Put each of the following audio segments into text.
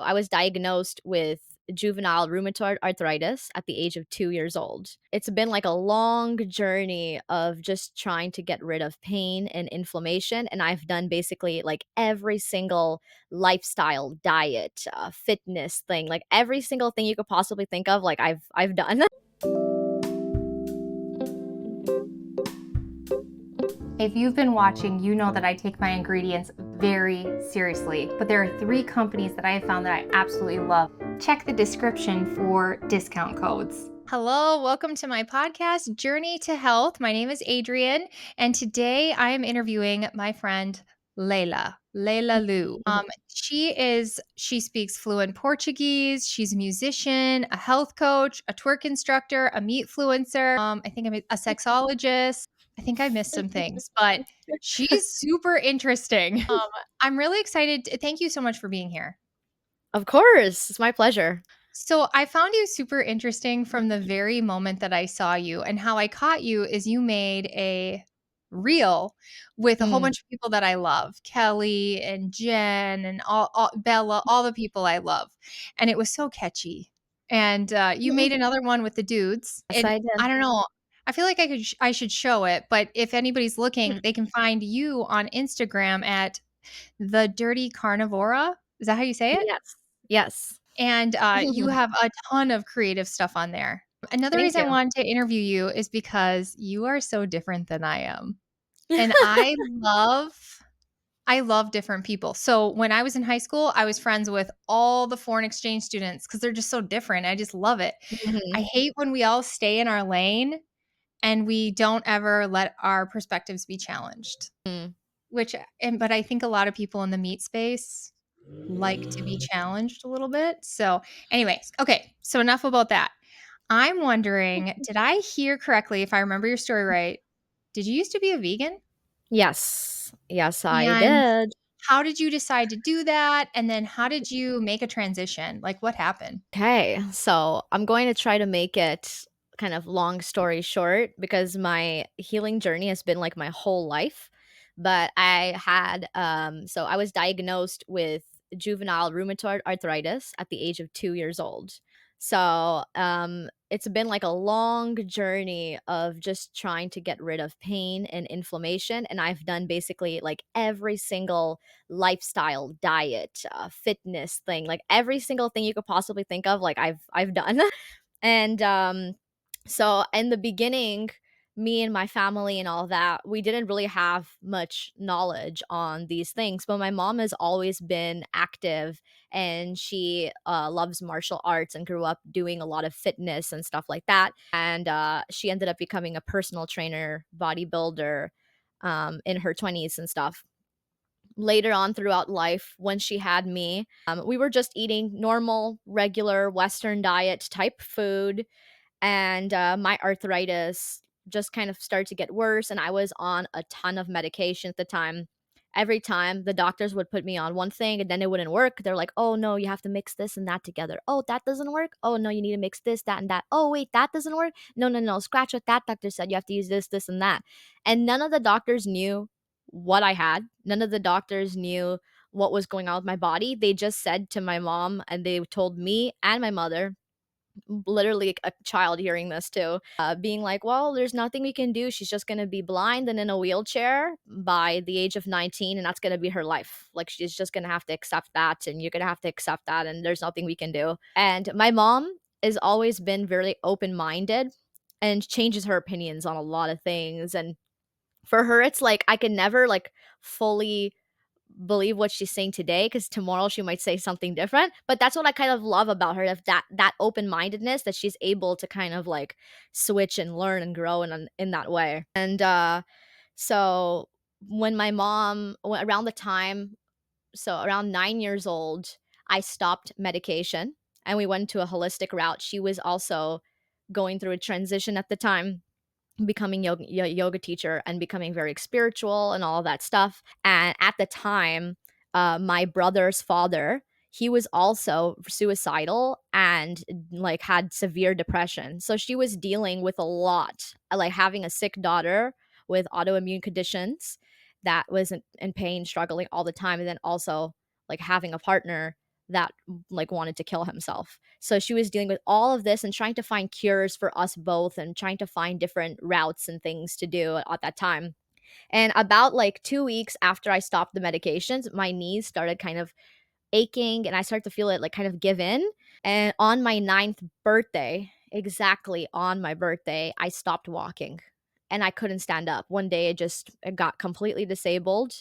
I was diagnosed with juvenile rheumatoid arthritis at the age of 2 years old. It's been like a long journey of just trying to get rid of pain and inflammation. And I've done basically like every single lifestyle, diet, fitness thing, like every single thing you could possibly think of, like I've done. If you've been watching, you know that I take my ingredients very seriously, but there are 3 companies that I have found that I absolutely love. Check the description for discount codes. Hello, welcome to my podcast, Journey to Health. My name is Adrienne, and today I am interviewing my friend Layla. Layla Lu. She speaks fluent Portuguese. She's a musician, a health coach, a twerk instructor, a meat influencer. I think I'm a sexologist. I think I missed some things, but she's super interesting. I'm really excited. Thank you so much for being here. Of course, it's my pleasure. So, I found you super interesting from the very moment that I saw you, and how I caught you is you made a reel with a whole Mm. bunch of people that I love, Kelly and Jen and all Bella, all the people I love, and it was so catchy. And you made another one with the dudes, Yes, and I did. I don't know. I feel like I should show it, but if anybody's looking, they can find you on Instagram at the Dirty Carnivora. Is that how you say it? Yes. Yes. And, you have a ton of creative stuff on there. Another Thank reason I you. wanted to interview you is because you are so different than I am, and I love different people. So, when I was in high school, I was friends with all the foreign exchange students because 'cause they're just so different. I just love it. I Mhm. hate when we all stay in our lane and we don't ever let our perspectives be challenged, Mm. but I think a lot of people in the meat space like to be challenged a little bit. So, anyways, okay. So, enough about that. I'm wondering, did I hear correctly, if I remember your story right? Did you used to be a vegan? Yes. Yes, I And did. how did you decide to do that? And then how did you make a transition? Like, what happened? Okay, so I'm going to try to make it kind of long story short because my healing journey has been like my whole life. But I was diagnosed with juvenile rheumatoid arthritis at the age of 2 years old. It's been like a long journey of just trying to get rid of pain and inflammation. And I've done basically like every single lifestyle, diet, fitness thing, like every single thing you could possibly think of, like I've done. And so in the beginning, me and my family and all that, we didn't really have much knowledge on these things. But my mom has always been active, and she loves martial arts and grew up doing a lot of fitness and stuff like that. And she ended up becoming a personal trainer, bodybuilder, in her 20s and stuff. Later on throughout life, when she had me, we were just eating normal, regular Western diet type food, and my arthritis just kind of started to get worse, and I was on a ton of medication at the time. Every time the doctors would put me on one thing and then it wouldn't work, they're like, oh no, you have to mix this and that together. Oh, that doesn't work. Oh no, you need to mix this, that, and that. Oh wait, that doesn't work. No, no, no, scratch what that doctor said. You have to use this, and that. And none of the doctors knew what I had. None of the doctors knew what was going on with my body. They just said to my mom, and they told me and my mother, literally a child hearing this too, being like, well, there's nothing we can do. She's just going to be blind and in a wheelchair by the age of 19, and that's going to be her life. Like, she's just going to have to accept that, and you're going to have to accept that, and there's nothing we can do. And my mom has always been very open minded and changes her opinions on a lot of things. And for her, it's like I can never like fully believe what she's saying today because tomorrow she might say something different. But that's what I kind of love about her, of that open-mindedness, that she's able to kind of like switch and learn and grow in that way. And so when my mom around the time, so around 9 years old, I stopped medication and we went to a holistic route. She was also going through a transition at the time, becoming yoga teacher and becoming very spiritual and all of that stuff. And at the time, my brother's father, he was also suicidal and like had severe depression. So she was dealing with a lot, like having a sick daughter with autoimmune conditions that was in pain, struggling all the time, and then also like having a partner that like wanted to kill himself. So she was dealing with all of this and trying to find cures for us both and trying to find different routes and things to do at that time. And about like 2 weeks after I stopped the medications, my knees started kind of aching and I started to feel it like kind of give in. And on my ninth birthday, exactly on my birthday, I stopped walking and I couldn't stand up. One day it got completely disabled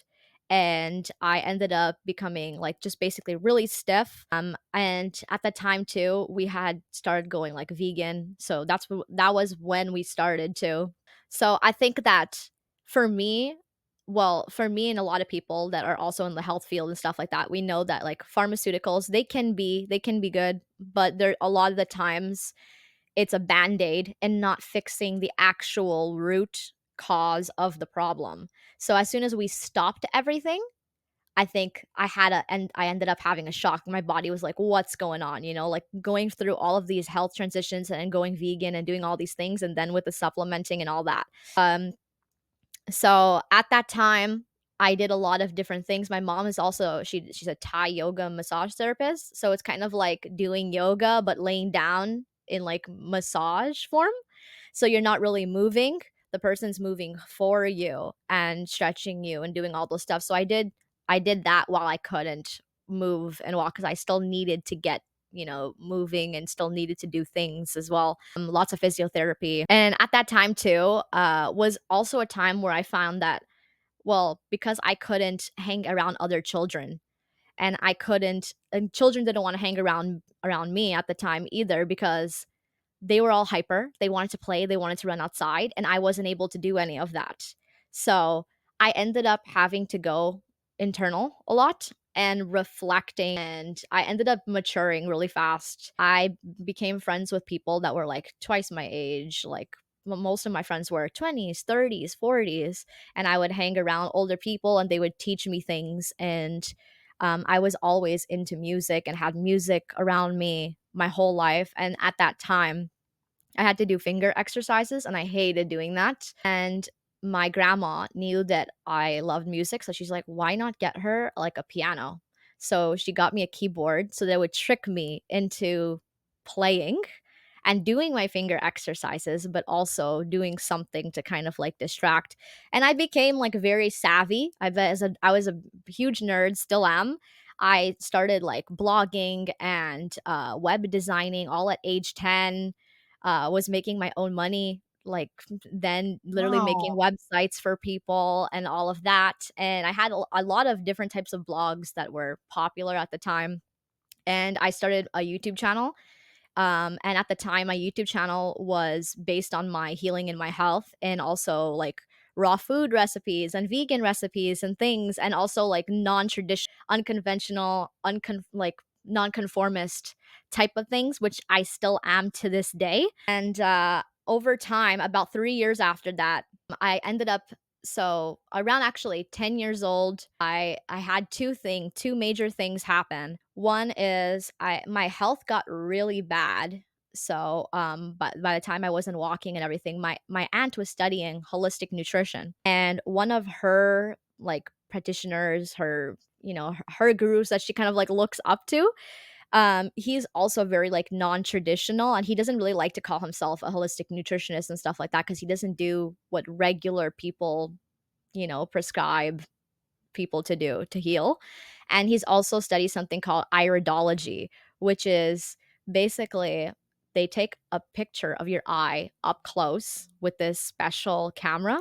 and I ended up becoming like just basically really stiff. And at the time too, we had started going like vegan. So that was when we started too. So I think that for me, for me and a lot of people that are also in the health field and stuff like that, we know that like pharmaceuticals, they can be good, but there a lot of the times it's a band-aid and not fixing the actual root cause of the problem. So as soon as we stopped everything, I think I ended up having a shock. My body was like, "What's going on?" Like going through all of these health transitions and going vegan and doing all these things and then with the supplementing and all that. So at that time, I did a lot of different things. My mom is also she's a Thai yoga massage therapist, so it's kind of like doing yoga but laying down in like massage form. So you're not really moving. The person's moving for you and stretching you and doing all those stuff. So I did that while I couldn't move and walk because I still needed to get moving and still needed to do things as well. Lots of physiotherapy. And at that time too, was also a time where I found that, well, because I couldn't hang around other children and children didn't want to hang around me at the time either because they were all hyper. They wanted to play, they wanted to run outside, and I wasn't able to do any of that. So, I ended up having to go internal a lot and reflecting, and I ended up maturing really fast. I became friends with people that were like twice my age, like most of my friends were 20s, 30s, 40s, and I would hang around older people and they would teach me things. And I was always into music and had music around me my whole life. And at that time, I had to do finger exercises and I hated doing that. And my grandma knew that I loved music. So she's like, why not get her like a piano? So she got me a keyboard so that would trick me into playing and doing my finger exercises, but also doing something to kind of like distract. And I became like very savvy. I was a huge nerd, still am. I started like blogging and web designing all at age 10, was making my own money, like, then literally making Wow. websites for people and all of that, and I had a lot of different types of blogs that were popular at the time, and I started a YouTube channel, and at the time, my YouTube channel was based on my healing and my health and also like raw food recipes and vegan recipes and things, and also like non-traditional, unconventional, like non-conformist type of things, which I still am to this day. And over time, about 3 years after that, I ended up so around actually 10 years old, I had two major things happen. One is my health got really bad. So but by the time I wasn't walking and everything, my aunt was studying holistic nutrition. And one of her like practitioners, her gurus that she kind of like looks up to, he's also very like non-traditional and he doesn't really like to call himself a holistic nutritionist and stuff like that because he doesn't do what regular people prescribe people to do to heal. And he's also studied something called iridology, which is basically they take a picture of your eye up close with this special camera,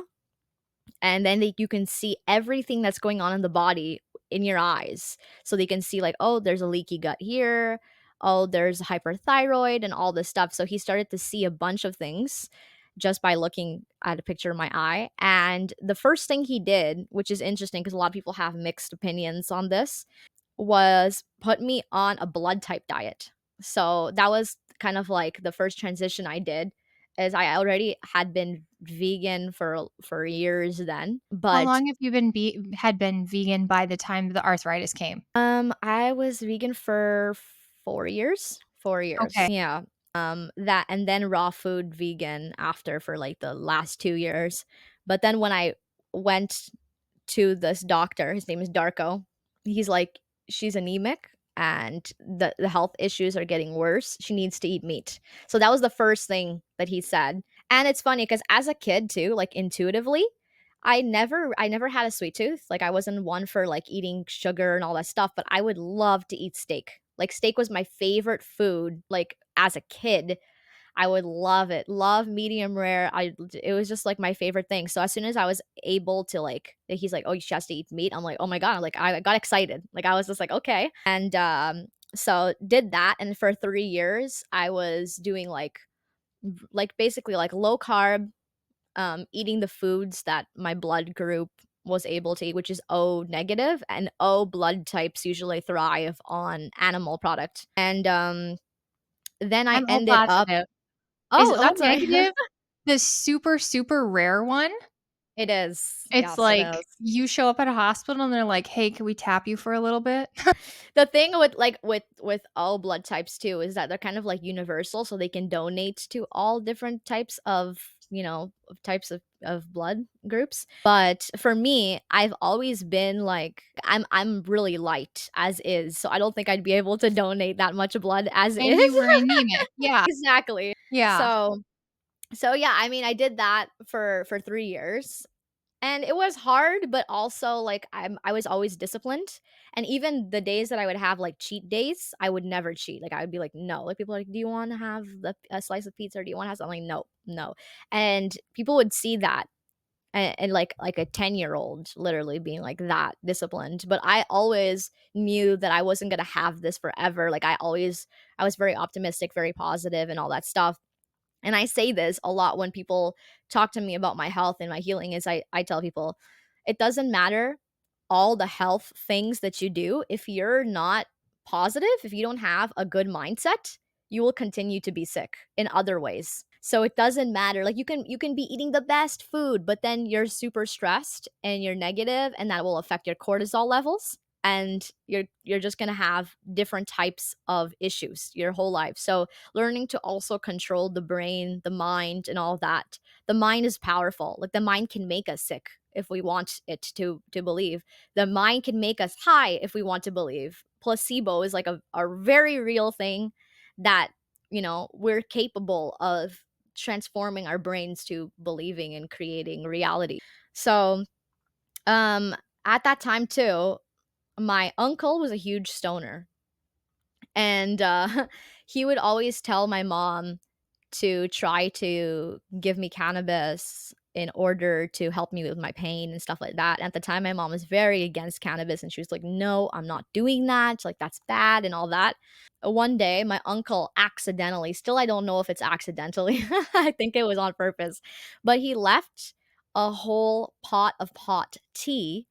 and then you can see everything that's going on in the body in your eyes. So they can see like, oh, there's a leaky gut here. Oh, there's hyperthyroid and all this stuff. So he started to see a bunch of things just by looking at a picture of my eye. And the first thing he did, which is interesting because a lot of people have mixed opinions on this, was put me on a blood type diet. So that was kind of like the first transition I did, as I already had been vegan for years then. How But long have you had been vegan by the time the arthritis came? I was vegan for 4 years. 4 years. Okay. Yeah. That and then raw food vegan after for like the last 2 years. But then when I went to this doctor, his name is Darko. He's like, "She's anemic and the health issues are getting worse. She needs to eat meat. So that was the first thing that he said. And it's funny because as a kid too, like intuitively, I never had a sweet tooth. Like I wasn't one for like eating sugar and all that stuff, but I would love to eat steak. Like steak was my favorite food like as a kid. I would love it. Love medium rare. It was just like my favorite thing. So as soon as I was able to like he's like, "Oh, she has to eat meat." I'm like, "Oh my god." Like I got excited. Like I was just like, "Okay." And so did that and for 3 years I was doing like basically like low carb, eating the foods that my blood group was able to eat, which is O negative, and O blood types usually thrive on animal product. And then I I'm O ended up. positive. Is Oh, O that's right. negative the super, super rare one? It is. It's Yes, it like is. you show up at a hospital and they're like, "Hey, can we tap you for a little bit?" The thing with, like, with all blood types too is that they're kind of, like, universal, so they can donate to all different types of, of types of blood groups. But for me, I've always been, like I'm really light as is, so I don't think I'd be able to donate that much blood as And is. you were anemic. Yeah, Exactly. yeah. So yeah, I mean, I did that for 3 years. And it was hard, but also, like, I was always disciplined, and even the days that I would have, like, cheat days, I would never cheat, like, I would be like, "No." Like, people are like, "Do you wanna have a slice of pizza, or do you wanna have something?" I'm like, "No, no." And people would see that, and like a 10-year-old literally being, like, that disciplined, but I always knew that I wasn't gonna have this forever, like, I was very optimistic, very positive, and all that stuff. And I say this a lot when people talk to me about my health and my healing is I tell people, it doesn't matter all the health things that you do. If you're not positive, if you don't have a good mindset, you will continue to be sick in other ways. So it doesn't matter. Like you can be eating the best food, but then you're super stressed and you're negative and that will affect your cortisol levels and you're just going to have different types of issues your whole life. So learning to also control the brain, the mind, and all that. The mind is powerful. Like the mind can make us sick if we want it to believe. The mind can make us high if we want to believe. Placebo is like a very real thing that, we're capable of transforming our brains to believing and creating reality. So, um at that time too, my uncle was a huge stoner. And, he would always tell my mom to try to give me cannabis in order to help me with my pain and stuff like that. At the time, my mom was very against cannabis, and she was like, "No, I'm not doing that. Like, that's bad," and all that. One day, my uncle accidentally, still I don't know if it's accidentally, I think it was on purpose, but he left a whole pot of pot tea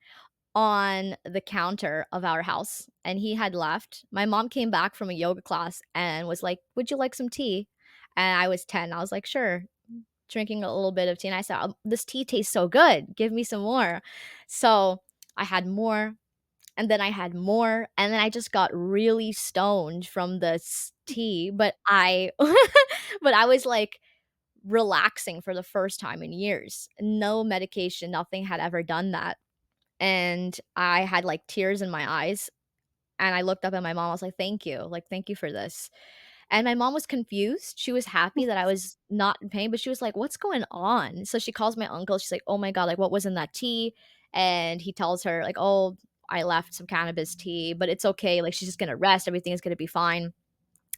on the counter of our house, and he had left. My mom came back from a yoga class and was like, "Would you like some tea?" And I was 10. I was like, "Sure." Drinking a little bit of tea, and I said, "This tea tastes so good. Give me some more." So I had more, and then I had more, and then I just got really stoned from this tea, but I but I was like relaxing for the first time in years. No medication, nothing had ever done that. And I had, like, tears in my eyes, and I looked up at my mom, I was like, "Thank you, like, thank you for this." And my mom was confused, she was happy that I was not in pain, but she was like, "What's going on?" So she calls my uncle, she's like, "Oh my god, like, what was in that tea?" And he tells her, like, "Oh, I left some cannabis tea, but it's okay, like, she's just gonna rest, everything is gonna be fine."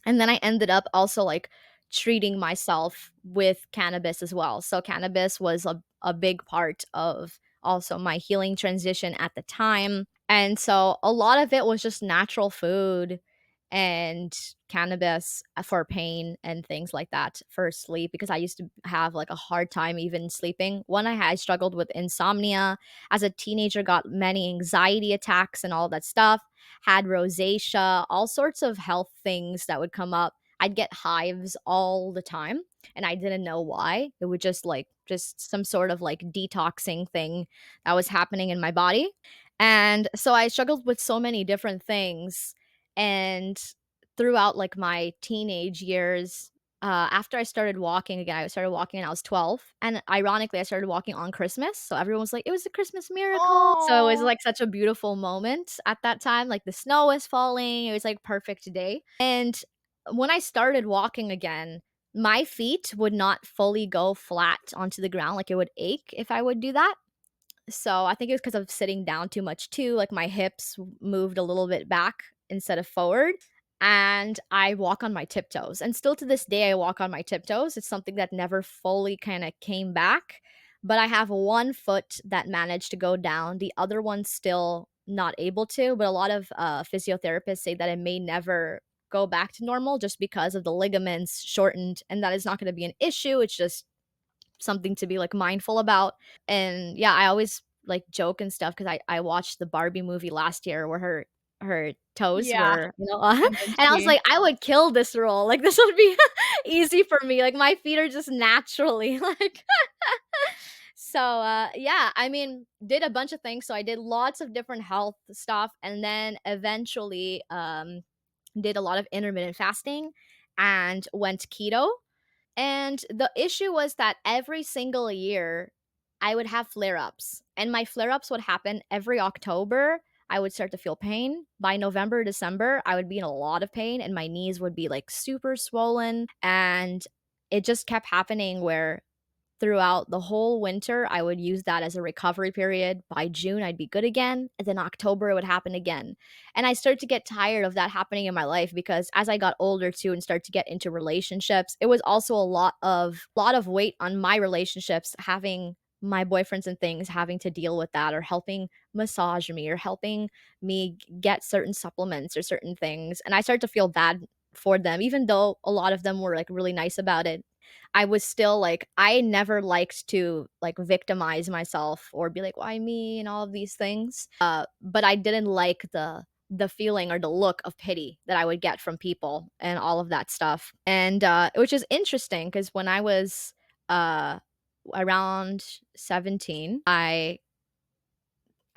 And then I ended up also, like, treating myself with cannabis as well. So cannabis was a big part of also my healing transition at the time. And so a lot of it was just natural food and cannabis for pain and things like that for sleep because I used to have like a hard time even sleeping. One, I struggled with insomnia. As a teenager, got many anxiety attacks and all that stuff, had rosacea, all sorts of health things that would come up. I'd get hives all the time and I didn't know why. It would just some sort of like detoxing thing that was happening in my body. And so I struggled with so many different things. And throughout like my teenage years, After I started walking again, I started walking when I was 12, and ironically, I started walking on Christmas, so everyone was like, "It was a Christmas miracle." So, it was, Oh. like, such a beautiful moment at that time, like, the snow was falling, it was, like, perfect day, and when I started walking again, my feet would not fully go flat onto the ground, like, it would ache if I would do that. So, I think it was because of sitting down too much too, like, my hips moved a little bit back instead of forward, and I walk on my tiptoes, and still to this day, I walk on my tiptoes. It's something that never fully kinda came back, but I have one foot that managed to go down, the other one's still not able to, but a lot of, physiotherapists say that it may never go back to normal just because of the ligaments shortened, and that is not gonna be an issue, it's just something to be, like, mindful about. And, yeah, I always, like, joke and stuff because I watched the Barbie movie last year where her toes Yeah, were, and then and I was she like, "I would kill this role, like, this would be easy for me, like, my feet are just naturally, like." So, yeah, I mean, did a bunch of things, so I did lots of different health stuff, and then eventually, did a lot of intermittent fasting and went keto. And the issue was that every single year, I would have flare-ups, and my flare-ups would happen every October. I would start to feel pain. By November, December, I would be in a lot of pain, and my knees would be, like, super swollen, and it just kept happening where throughout the whole winter, I would use that as a recovery period. By June, I'd be good again, and then October, it would happen again. And I started to get tired of that happening in my life because as I got older too and started to get into relationships, it was also a lot of weight on my relationships, having my boyfriends and things having to deal with that or helping massage me or helping me get certain supplements or certain things. And I started to feel bad for them, even though a lot of them were like really nice about it. I was still like I never liked to, like, victimize myself or be like, "Why me?" and all of these things, but I didn't like the feeling or the look of pity that I would get from people and all of that stuff, and, which is interesting because when I was, uh, around 17, I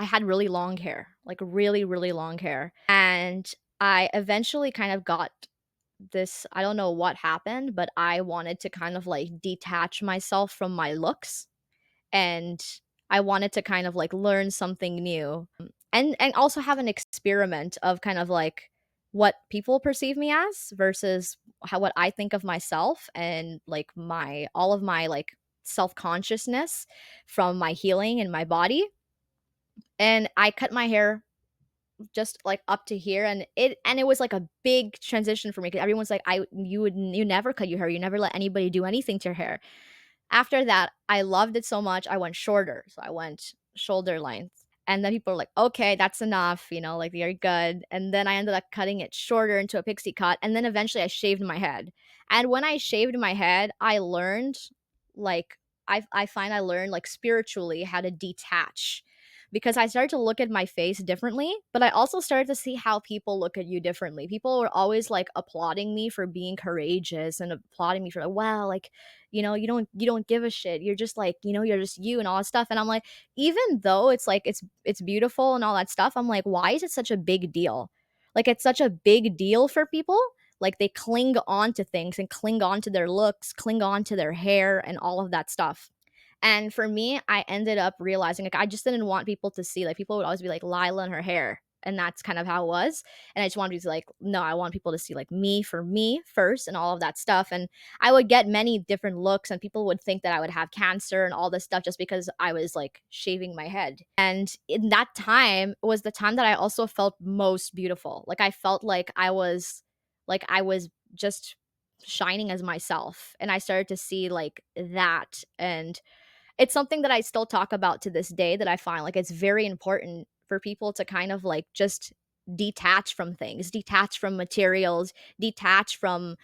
had really long hair, like, really, really long hair, and I eventually kind of got this I don't know what happened, but I wanted to kind of, like, detach myself from my looks, and I wanted to kind of, like, learn something new, and also have an experiment of kind of, like, what people perceive me as versus how what I think of myself and, like, my all of my, like, self-consciousness from my healing in my body, and I cut my hair just, like, up to here, and it was, like, a big transition for me because everyone's like, You never cut your hair, you never let anybody do anything to your hair." After that, I loved it so much, I went shorter, so I went shoulder length, and then people are like, "Okay, that's enough," like, "You're good," and then I ended up cutting it shorter into a pixie cut, and then eventually I shaved my head, and when I shaved my head, I learned, like I find I learned, like, spiritually how to detach, because I started to look at my face differently, but I also started to see how people look at you differently. People were always, like, applauding me for being courageous and applauding me for, like, "Wow, like, you don't give a shit. You're just like, you're just you and all that stuff." And I'm like, even though it's like it's beautiful and all that stuff, I'm like, why is it such a big deal? Like it's such a big deal for people. Like they cling on to things and cling on to their looks, cling on to their hair and all of that stuff. And for me, I ended up realizing, like, I just didn't want people to see, like, people would always be like, "Lila and her hair," and that's kind of how it was, and I just wanted to be like, "No, I want people to see, like, me for me first and all of that stuff," and I would get many different looks, and people would think that I would have cancer and all this stuff just because I was, like, shaving my head, and in that time was the time that I also felt most beautiful, like, I felt like I was just shining as myself, and I started to see, like, that, and it's something that I still talk about to this day that I find, like, it's very important for people to kind of, like, just detach from things, detach from materials, detach from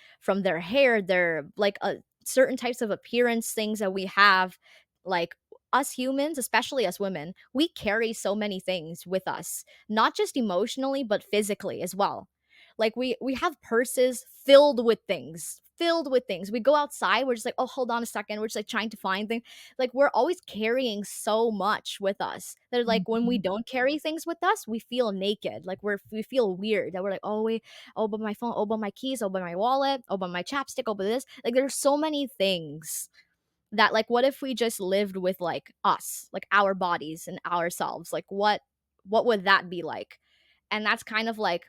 their hair, their like, certain types of appearance things that we have, like, us humans, especially us women, we carry so many things with us, not just emotionally, but physically as well. Like we have purses filled with things, filled with things. We go outside, we're just like, oh, hold on a second. We're just like trying to find things. Like we're always carrying so much with us that like when we Mhm. don't carry things with us, we feel naked. Like we feel weird that we're like, oh wait, oh but my phone, oh but my keys, oh but my wallet, oh but my chapstick, oh but this. Like there's so many things that like what if we just lived with like us, like our bodies and ourselves? Like what would that be like? And that's kind of like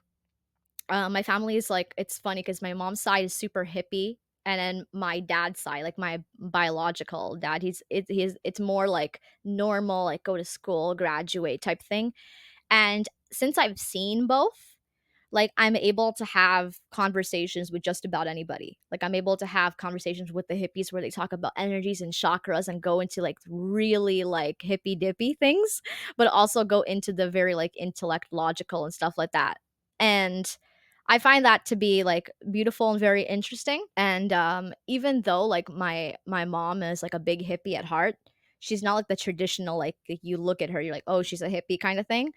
my family is like it's funny because my mom's side is super hippie, and then my dad's side, like my biological dad, he's it's more like normal, like go to school, graduate type thing. And since I've seen both, like I'm able to have conversations with just about anybody. Like I'm able to have conversations with the hippies where they talk about energies and chakras and go into like really like hippy dippy things, but also go into the very like intellect logical and stuff like that. And I find that to be like beautiful and very interesting. And even though like my mom is like a big hippie at heart, she's not like the traditional like you look at her, you're like, oh, she's a hippie kind of thing.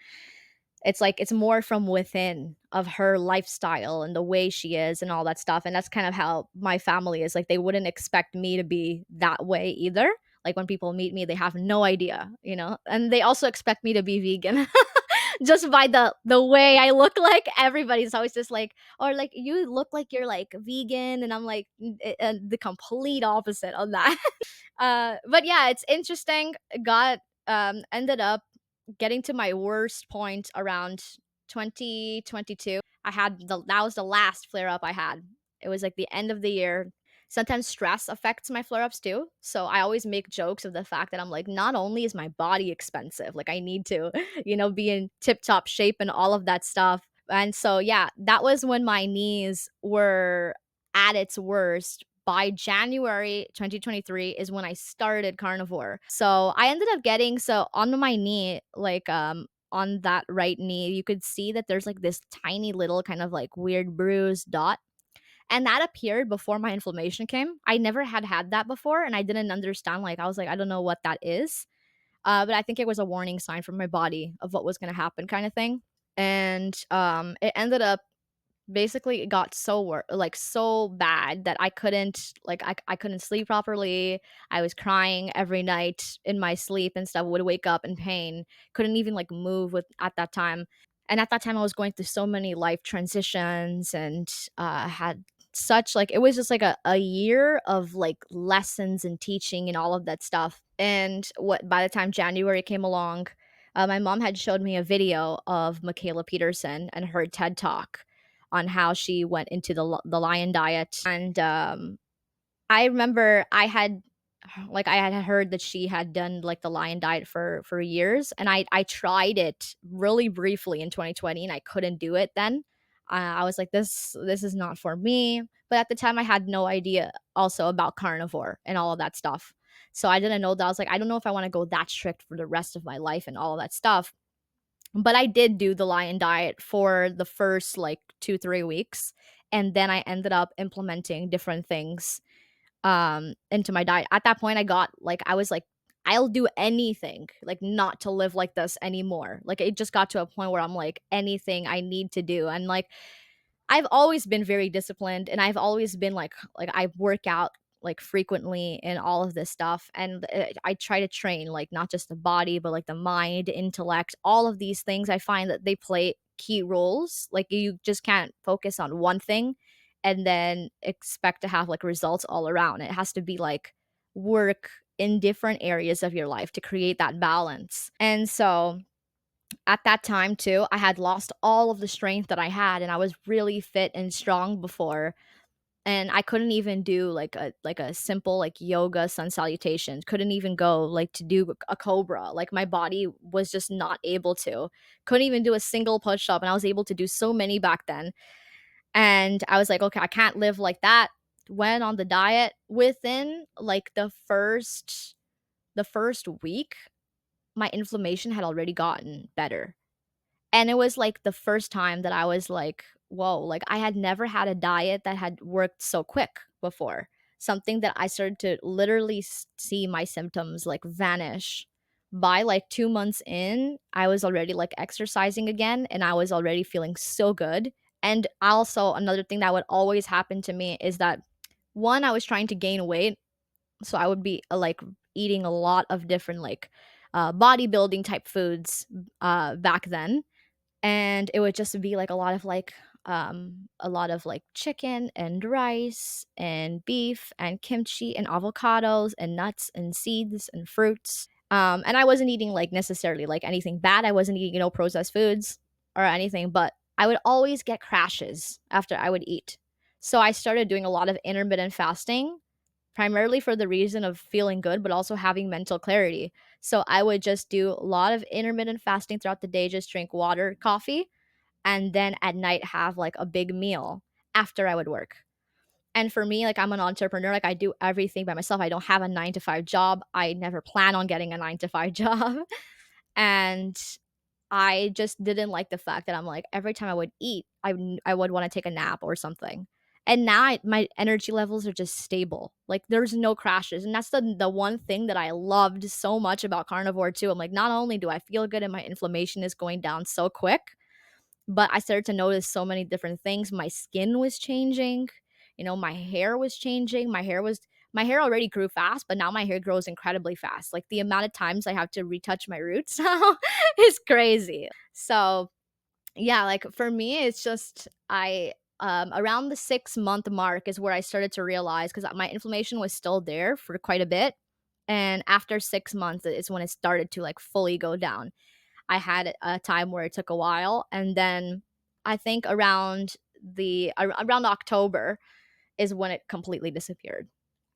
It's like it's more from within of her lifestyle and the way she is and all that stuff, and that's kind of how my family is. Like, they wouldn't expect me to be that way either. Like, when people meet me, they have no idea, you know? And they also expect me to be vegan just by the way I look like. Everybody's always just like, or like, "You look like you're, like, vegan," and I'm like, the complete opposite of that. But yeah, it's interesting. Got ended up getting to my worst point around 2022. I had that was the last flare up I had. It was like the end of the year. Sometimes stress affects my flare ups too. So I always make jokes of the fact that I'm like, not only is my body expensive, like I need to, be in tip top shape and all of that stuff. And so, yeah, that was when my knees were at its worst. By January 2023 is when I started carnivore. So I ended up getting so on my knee, like on that right knee, you could see that there's like this tiny little kind of like weird bruise dot. And that appeared before my inflammation came. I never had that before, and I didn't understand. Like I was like, I don't know what that is, but I think it was a warning sign from my body of what was going to happen, kind of thing. And it ended up basically it got like so bad that I couldn't I couldn't sleep properly. I was crying every night in my sleep and stuff, would wake up in pain, couldn't even like move with at that time. And at that time I was going through so many life transitions and had such like it was just like a year of like lessons and teaching and all of that stuff. And what by the time January came along, my mom had showed me a video of Michaela Peterson and her TED talk on how she went into the lion diet. And I remember I had heard that she had done like the lion diet for years, and I tried it really briefly in 2020, and I couldn't do it then. I was like, this is not for me. But at the time, I had no idea also about carnivore and all of that stuff. So I didn't know that. I was like, I don't know if I want to go that strict for the rest of my life and all of that stuff. But I did do the lion diet for the first like 2-3 weeks, and then I ended up implementing different things into my diet. At that point, I was like, I'll do anything like not to live like this anymore. Like it just got to a point where I'm like, anything I need to do. And like I've always been very disciplined, and I've always been like I work out like frequently and all of this stuff, and I try to train like not just the body but like the mind, intellect, all of these things. I find that they play key roles. Like you just can't focus on one thing and then expect to have like results all around. It has to be like work in different areas of your life to create that balance. And so at that time too, I had lost all of the strength that I had, and I was really fit and strong before, and I couldn't even do like a simple like yoga sun salutation. Couldn't even go like to do a cobra. Like my body was just not able to. Couldn't even do a single push up, and I was able to do so many back then. And I was like, okay, I can't live like that. Went on the diet within like the first week, my inflammation had already gotten better. And it was, like, the first time that I was like, "Whoa," like, I had never had a diet that had worked so quick before. Something that I started to literally see my symptoms, like, vanish. By, like, 2 months in, I was already, like, exercising again, and I was already feeling so good, And also another thing that would always happen to me is that, one, I was trying to gain weight, so I would be, like, eating a lot of different, like, bodybuilding type foods, back then, and it would just be, like, a lot of, like, chicken and rice and beef and kimchi and avocados and nuts and seeds and fruits, and I wasn't eating, like, necessarily, like, anything bad. I wasn't eating, processed foods or anything, but I would always get crashes after I would eat. So I started doing a lot of intermittent fasting, primarily for the reason of feeling good, but also having mental clarity. So I would just do a lot of intermittent fasting throughout the day, just drink water, coffee, and then at night have like a big meal after I would work. And for me, like, I'm an entrepreneur, like, I do everything by myself. I don't have a 9 to 5 job. I never plan on getting a 9 to 5 job. And I just didn't like the fact that I'm like, every time I would eat, I would wanna take a nap or something. And now my energy levels are just stable. Like, there's no crashes, and that's the one thing that I loved so much about carnivore too. I'm like, not only do I feel good and my inflammation is going down so quick, but I started to notice so many different things. My skin was changing, my hair was changing. My hair already grew fast, but now my hair grows incredibly fast. Like, the amount of times I have to retouch my roots now is crazy. So, yeah, like, for me, it's just around the 6-month mark is where I started to realize, because my inflammation was still there for quite a bit. And after 6 months is when it started to like fully go down. I had a time where it took a while, and then I think around October is when it completely disappeared,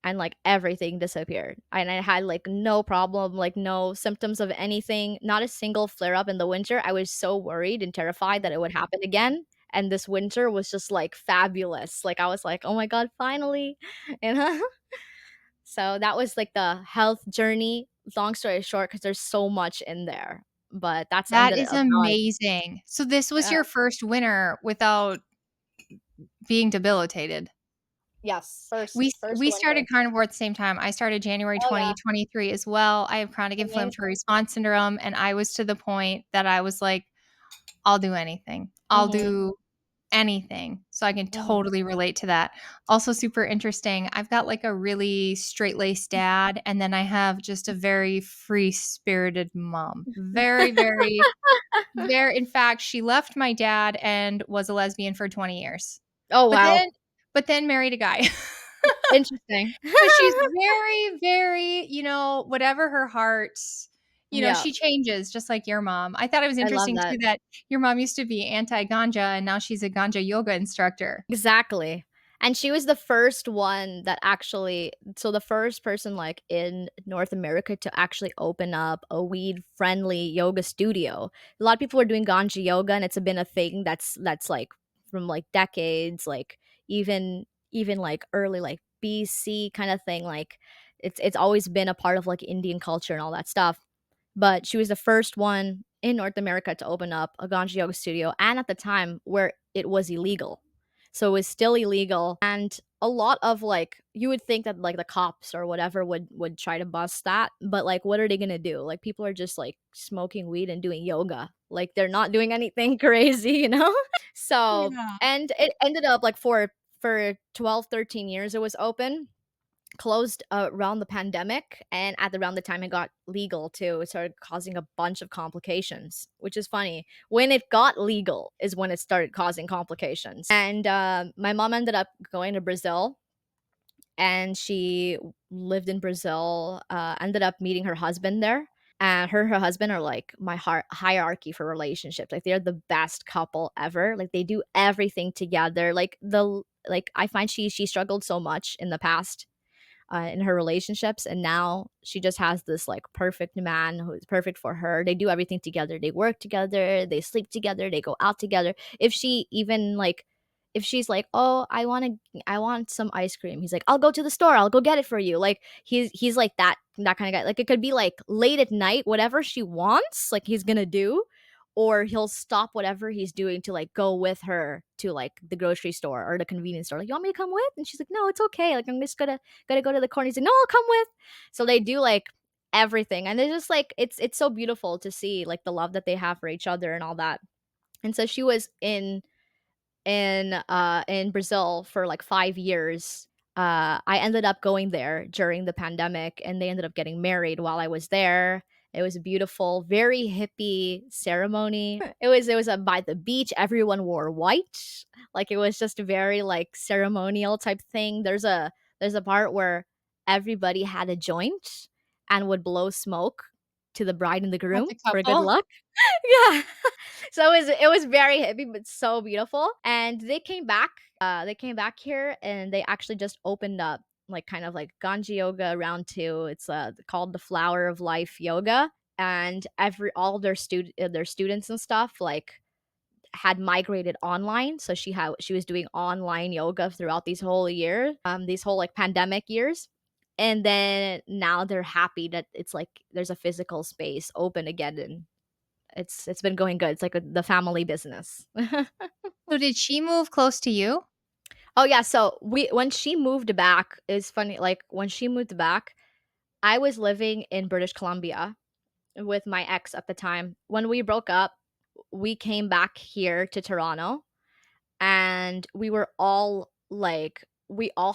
and, like, everything disappeared, and I had, like, no problem, like, no symptoms of anything, not a single flare up in the winter. I was so worried and terrified that it would happen again, and this winter was just, like, fabulous. Like, I was like, "Oh my god, finally." You know? So that was, like, the health journey. Long story short, because there's so much in there, but that's That ended is up how I. amazing. So this was Yeah. your first winter without being debilitated. Yes, first first We started winter. carnivore at the same time. I started January Oh, yeah, 2023 as well. I have chronic inflammatory amazing. response syndrome, and I was to the point that I was like, "I'll do anything. I'll Mhm, do anything." So I can mhm. totally relate to that. Also super interesting, I've got, like, a really straight-laced dad, and then I have just a very free-spirited mom. Very, very, very in fact, she left my dad and was a lesbian for 20 years. Oh, But wow. then married a guy. Interesting. So she's very, very, whatever her heart, Yeah, she changes just like your mom. I thought it was I love interesting too that. that your mom used to be anti-ganja and now she's a ganja yoga instructor. Exactly. And she was the first one that actually, so the first person, like, in North America to actually open up a weed-friendly yoga studio. A lot of people are doing ganja yoga, and it's been a thing that's, like, from, like, decades, like, even, like, early, like, BC kinda thing, like, it's always been a part of, like, Indian culture and all that stuff. But she was the first one in North America to open up a ganja yoga studio, and at the time where it was illegal. So it was still illegal, and a lot of, like, you would think that, like, the cops or whatever would try to bust that, but, like, what are they gonna do? Like, people are just, like, smoking weed and doing yoga. Like, they're not doing anything crazy, you know? So, Yeah. and it ended up, like, for 12, 13 years it was open, closed around the pandemic, and at around the time it got legal too, it started causing a bunch of complications, which is funny. When it got legal is when it started causing complications. And my mom ended up going to Brazil, and she lived in Brazil, ended up meeting her husband there. And her husband are like my hierarchy for relationships. Like, they're the best couple ever. Like, they do everything together. Like, I find she struggled so much in the past, in her relationships, and now she just has this like perfect man who is perfect for her. They do everything together. They work together, they sleep together, they go out together. If she even like if she's like, "Oh, I want some ice cream." He's like, "I'll go to the store. I'll go get it for you." Like, he's like that kind of guy. Like, it could be like late at night, whatever she wants, like, he's going to do, or he'll stop whatever he's doing to like go with her to like the grocery store or the convenience store. Like, "You want me to come with?" And she's like, "No, it's okay. Like, I'm just gotta go to the corner." He's like, "No, I'll come with." So they do like everything, and it's just like it's so beautiful to see like the love that they have for each other and all that. And so she was in Brazil for like 5 years. I ended up going there during the pandemic, and they ended up getting married while I was there. It was a beautiful, very hippie ceremony. It was by the beach. Everyone wore white. Like, it was just a very, like, ceremonial type thing. There's a part where everybody had a joint and would blow smoke to the bride and the At groom the for good couple? luck. Yeah. So it was very hippie, but so beautiful. And they came back here, and they actually just opened up like kind of like Ganji yoga around 2. It's called the Flower of Life Yoga. And every all their students and stuff like had migrated online. So she was doing online yoga throughout these whole like pandemic years. And then now they're happy that it's like there's a physical space open again, and it's been going good. It's like the family business. So did she move close to you? Oh yeah, so we when she moved back, it's funny, like when she moved back, I was living in British Columbia with my ex at the time. When we broke up, we came back here to Toronto, and we all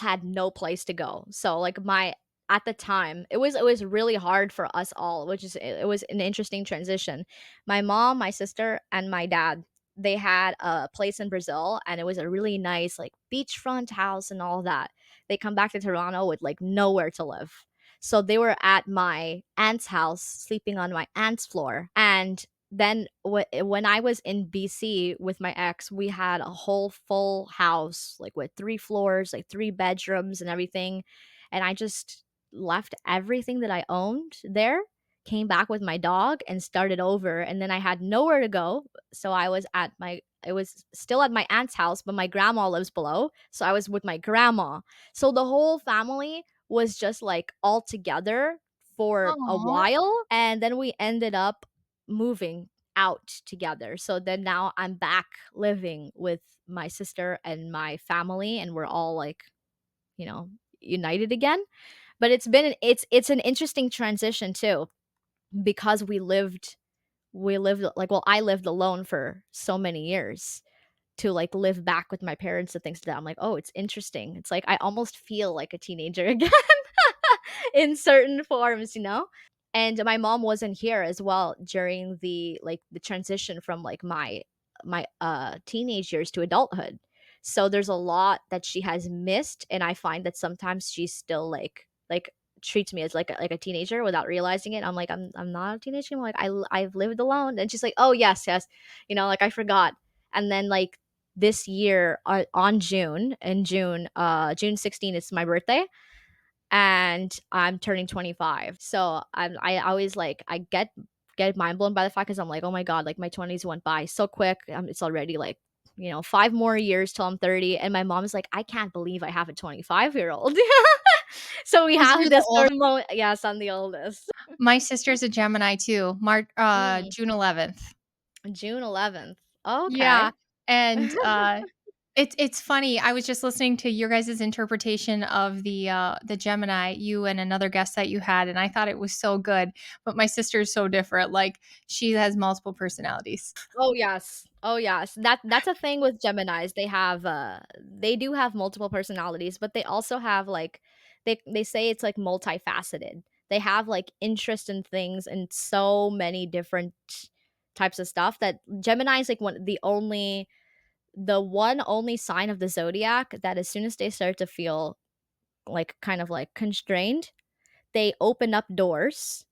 had no place to go. So like my at the time, it was really hard for us all, which is it was an interesting transition. My mom, my sister, and my dad, they had a place in Brazil, and it was a really nice like beachfront house and all that. They come back to Toronto with like nowhere to live. So they were at my aunt's house sleeping on my aunt's floor. And then when I was in BC with my ex, we had a whole full house, like with 3 floors, like 3 bedrooms and everything. And I just left everything that I owned there, came back with my dog and started over. And then I had nowhere to go. So it was still at my aunt's house, but my grandma lives below. So I was with my grandma. So the whole family was just like all together for a Aw. while. And then we ended up moving out together. So then now I'm back living with my sister and my family, and we're all like, you know, united again. But it's an interesting transition too, because we lived like, well, I lived alone for so many years, to like live back with my parents and things like that. I'm like, oh, it's interesting. It's like I almost feel like a teenager again in certain forms. And my mom wasn't here as well during the transition from like my teenage years to adulthood. So there's a lot that she has missed, and I find that sometimes she's still like treats me as like a teenager without realizing it. I'm like, I'm not a teenager. I'm like, I've lived alone. And she's like, oh yes, yes, like I forgot. And then like this year, on June 16th, it's my birthday, and I'm turning 25. So I always like I get mind blown by the fact, because I'm like, oh my god, like my 20s went by so quick. It's already like 5 more years till I'm 30, and my mom's like, I can't believe I have a 25-year-old. So we 'Cause have you're the this oldest. certain moment. Yes, I'm the oldest. My sister's a Gemini too, Mm, June 11th. June 11th. Okay. Yeah, and, it's funny, I was just listening to your guys' interpretation of the Gemini, you and another guest that you had, and I thought it was so good, but my sister is so different, like, she has multiple personalities. Oh yes. Oh yes. That's a thing with Geminis. They do have multiple personalities, but they also have like they say it's like multifaceted. They have like interest in things and so many different types of stuff, that Gemini is like the one only sign of the zodiac that as soon as they start to feel like kind of like constrained, they open up doors,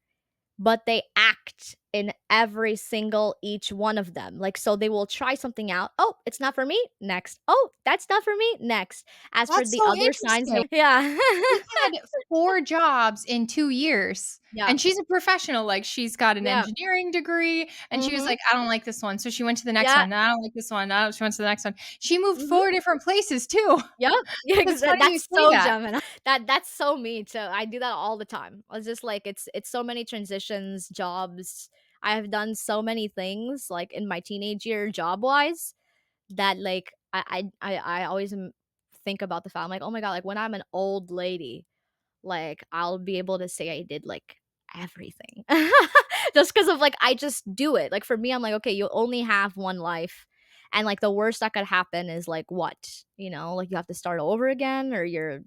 but they act in every single each one of them. Like, so they will try something out. Oh, it's not for me. Next. Oh, that's not for me. Next. As for That's the so other signs, interesting. yeah. She had 4 jobs in 2 years, Yeah. and she's a professional, like, she's got an Yeah. engineering degree, and she was Mhm. like, "I don't like this one," so she went to the next Yeah. one, "I don't like this one," she went to the next one. She moved Mhm. 4 different places too. Yep. Yeah, That's funny you that's say so that. Gemini. That's so me too. I do that all the time. It's just like it's so many transitions, jobs. I have done so many things like in my teenage year job wise, that like I always think about the fact, I'm like, oh my god, like when I'm an old lady, like I'll be able to say I did like everything. Just because of like I just do it. Like for me, I'm like, okay, you only have one life, And, like, the worst that could happen is, like, what? You know, like, you have to start over again, or you're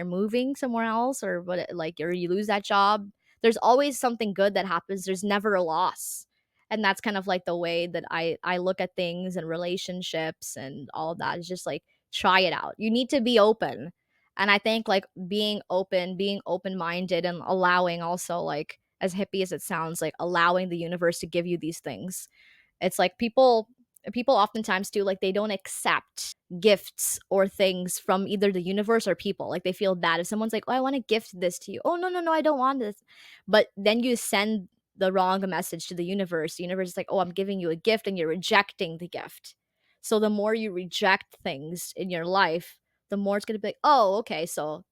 moving somewhere else, or what, like, or you lose that job. There's always something good that happens, there's never a loss. And that's kind of like the way that I look at things and relationships and all of that. Is just like, try it out. You need to be open. And I think, like, being open, being open-minded, and allowing also, like, as hippie as it sounds, like, allowing the universe to give you these things. It's like people oftentimes do, like, they don't accept gifts or things from either the universe or people. Like, they feel bad if someone's like, "Oh, I wanna gift this to you." "Oh, no, no, no, I don't want this." But then you send the wrong message to the universe. The universe is like, "Oh, I'm giving you a gift," and you're rejecting the gift. So the more you reject things in your life, the more it's gonna be like, "Oh, okay, so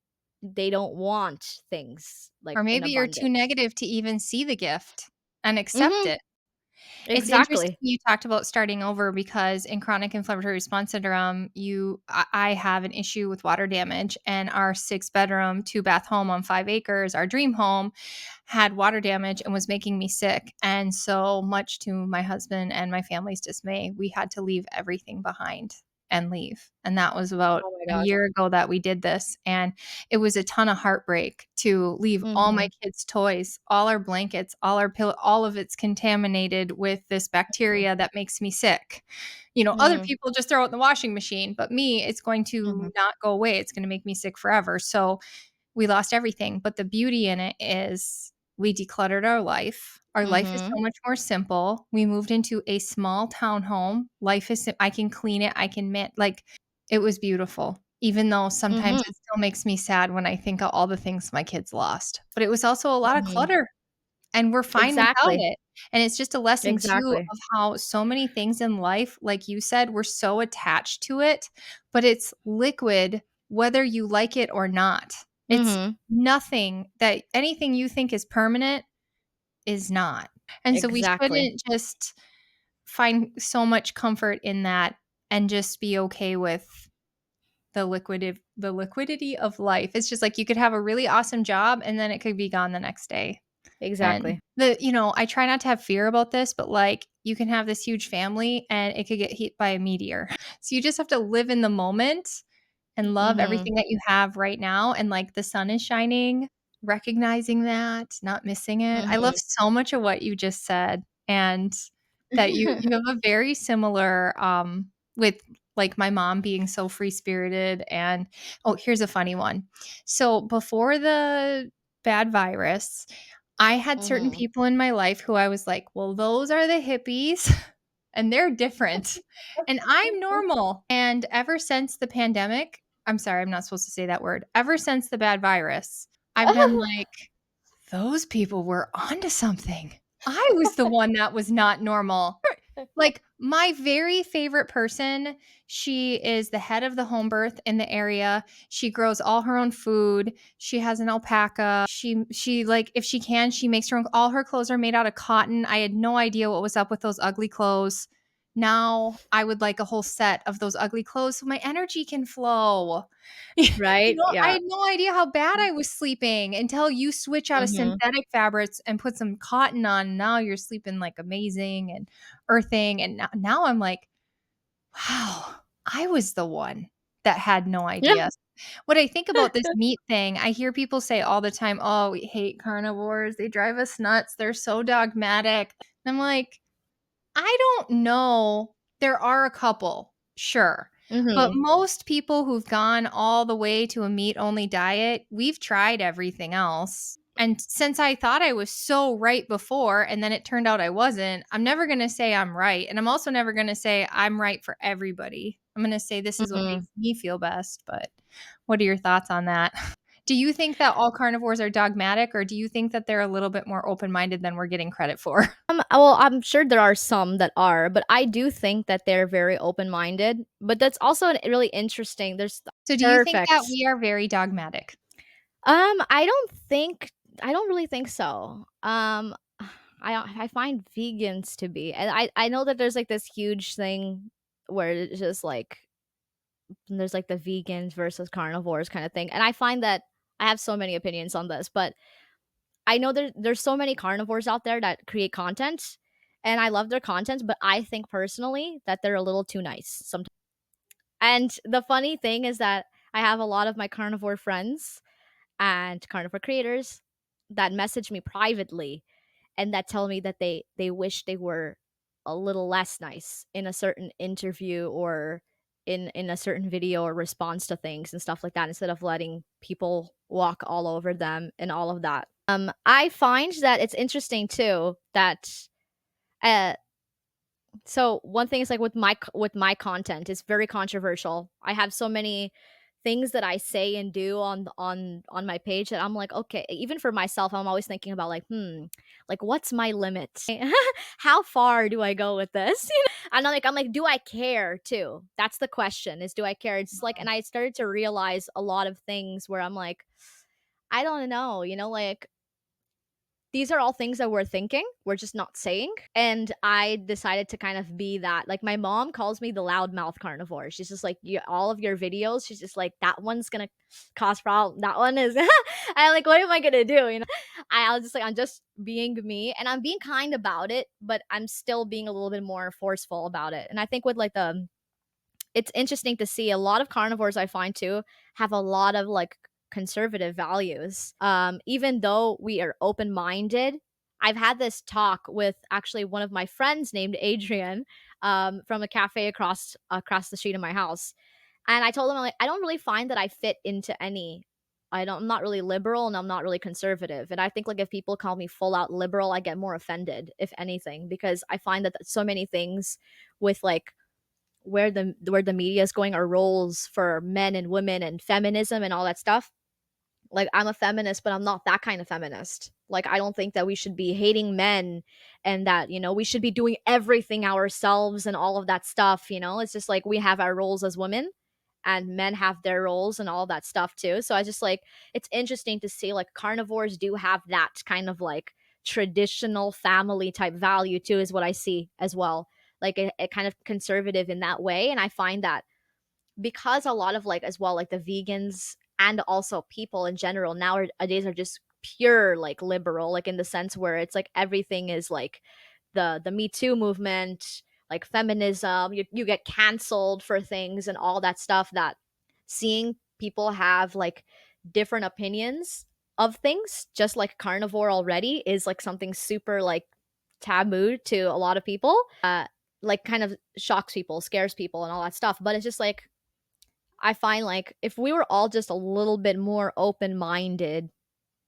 they don't want things, like, Or in maybe you're too abundance." negative to even see the gift and accept Mhm. it. It's interesting Exactly. you talked about starting over because in chronic inflammatory response syndrome, I have an issue with water damage, and our 6-bedroom, 2-bath home on 5 acres, our dream home, had water damage and was making me sick. And so much to my husband and my family's dismay, we had to leave everything behind and leave. And that was about Oh my a gosh. year ago that we did this. And it was a ton of heartbreak to leave all my Mhm. kids' toys, all our blankets, all our pillow, all of it's contaminated with this Mhm. bacteria that makes me sick. Other Mhm. people just throw it in the washing machine, but me, it's going to Mhm. not go away. It's going to make me sick forever. So we lost everything. But the beauty in it is we decluttered our life. Our life is Mhm. so much more simple. We moved into a small townhome. Life is, I can clean it. I can like, it was beautiful. Even though sometimes Mhm. it still makes me sad when I think of all the things my kids lost. But it was also a lot of Mhm. clutter and we're fine without Exactly. it. And it's just a lesson too Exactly. of how so many things in life, like you said, we're so attached to it, but it's liquid whether you like it or not. It's Mhm. nothing that anything you think is permanent is not. And so we Exactly. shouldn't just find so much comfort in that and just be okay with the liquidity of life. It's just like you could have a really awesome job and then it could be gone the next day. And Exactly. I try not to have fear about this, but like you can have this huge family and it could get hit by a meteor. So you just have to live in the moment and love Mhm. everything that you have right now. And like the sun is shining, recognizing that, not missing it. I love Mhm. so much of what you just said. And that you have a very similar with like my mom being so free spirited. And oh, here's a funny one. So before the bad virus, I had certain Mhm. people in my life who I was like, well, those are the hippies and they're different. And I'm normal. And ever since the pandemic, I'm sorry, I'm not supposed to say that word. Ever since the bad virus, I've been like, those people were onto something. I was the one that was not normal. Like, my very favorite person, she is the head of the home birth in the area. She grows all her own food. She has an alpaca. She like if she can, she makes her own all her clothes are made out of cotton. I had no idea what was up with those ugly clothes. Now, I would like a whole set of those ugly clothes so my energy can flow. Right? I Yeah. had no idea how bad I was sleeping until you switch out of Mhm. synthetic fabrics and put some cotton on. Now you're sleeping like amazing and earthing. And now I'm like, wow, I was the one that had no Yeah. idea. What I think about this meat thing, I hear people say all the time, oh, we hate carnivores. They drive us nuts. They're so dogmatic. And I'm like, I don't know. There are a couple, sure. But Mhm. most people who've gone all the way to a meat-only diet, we've tried everything else. And since I thought I was so right before and then it turned out I wasn't, I'm never gonna say I'm right. And I'm also never gonna say I'm right for everybody. I'm gonna say this is what Mhm. makes me feel best. But what are your thoughts on that? Do you think that all carnivores are dogmatic, or do you think that they're a little bit more open-minded than we're getting credit for? Well, I'm sure there are some that are, but I do think that they're very open-minded, but that's also an really interesting there's So do you think that perfect. we are very dogmatic? I don't think I don't really think so. I find vegans to be, and I know that there's, like, this huge thing where it's just, like, there's, like, the vegans versus carnivores kinda thing, and I find that I have so many opinions on this, but I know there's so many carnivores out there that create content, and I love their content, but I think personally that they're a little too nice sometimes. And the funny thing is that I have a lot of my carnivore friends and carnivore creators that message me privately and that tell me that they wish they were a little less nice in a certain interview or in a certain video or response to things and stuff like that, instead of letting people walk all over them and all of that. I find that it's interesting too that uh so one thing is like with my content, it's very controversial. I have so many things that I say and do on my page that I'm like, okay, even for myself, I'm always thinking about like, like what's my limit? How far do I go with this? And I'm like, do I care too? That's the question. Is do I care? It's like, and I started to realize a lot of things where I'm like, I don't know, like these are all things that we're thinking, we're just not saying. And I decided to kind of be that. Like my mom calls me the loudmouth carnivore. She's just like, all of your videos, she's just like, that one's gonna cause problem. That one is I'm like, what am I gonna do? I was just like, I'm just being me and I'm being kind about it, but I'm still being a little bit more forceful about it. And I think with like the it's interesting to see a lot of carnivores I find too have a lot of like conservative values. Even though we are open minded, I've had this talk with actually one of my friends named Adrian from a cafe across the street of my house, and I told him like I don't really find that I fit into any. I'm not really liberal and I'm not really conservative. And I think like if people call me full out liberal, I get more offended, if anything, because I find that so many things with like where the media is going, our roles for men and women and feminism and all that stuff. Like I'm a feminist, but I'm not that kind of feminist. Like I don't think that we should be hating men and that, we should be doing everything ourselves and all of that stuff. It's just like we have our roles as women and men have their roles and all that stuff too. So I just like it's interesting to see like carnivores do have that kind of like traditional family type value too, is what I see as well. Like a kind of conservative in that way. And I find that because a lot of like as well like the vegans and also people in general nowadays are just pure like liberal, like in the sense where it's like everything is like the Me Too movement, like feminism, you get canceled for things and all that stuff, that seeing people have like different opinions of things just like carnivore already is like something super like taboo to a lot of people, like kind of shocks people, scares people and all that stuff. But it's just like I find like if we were all just a little bit more open-minded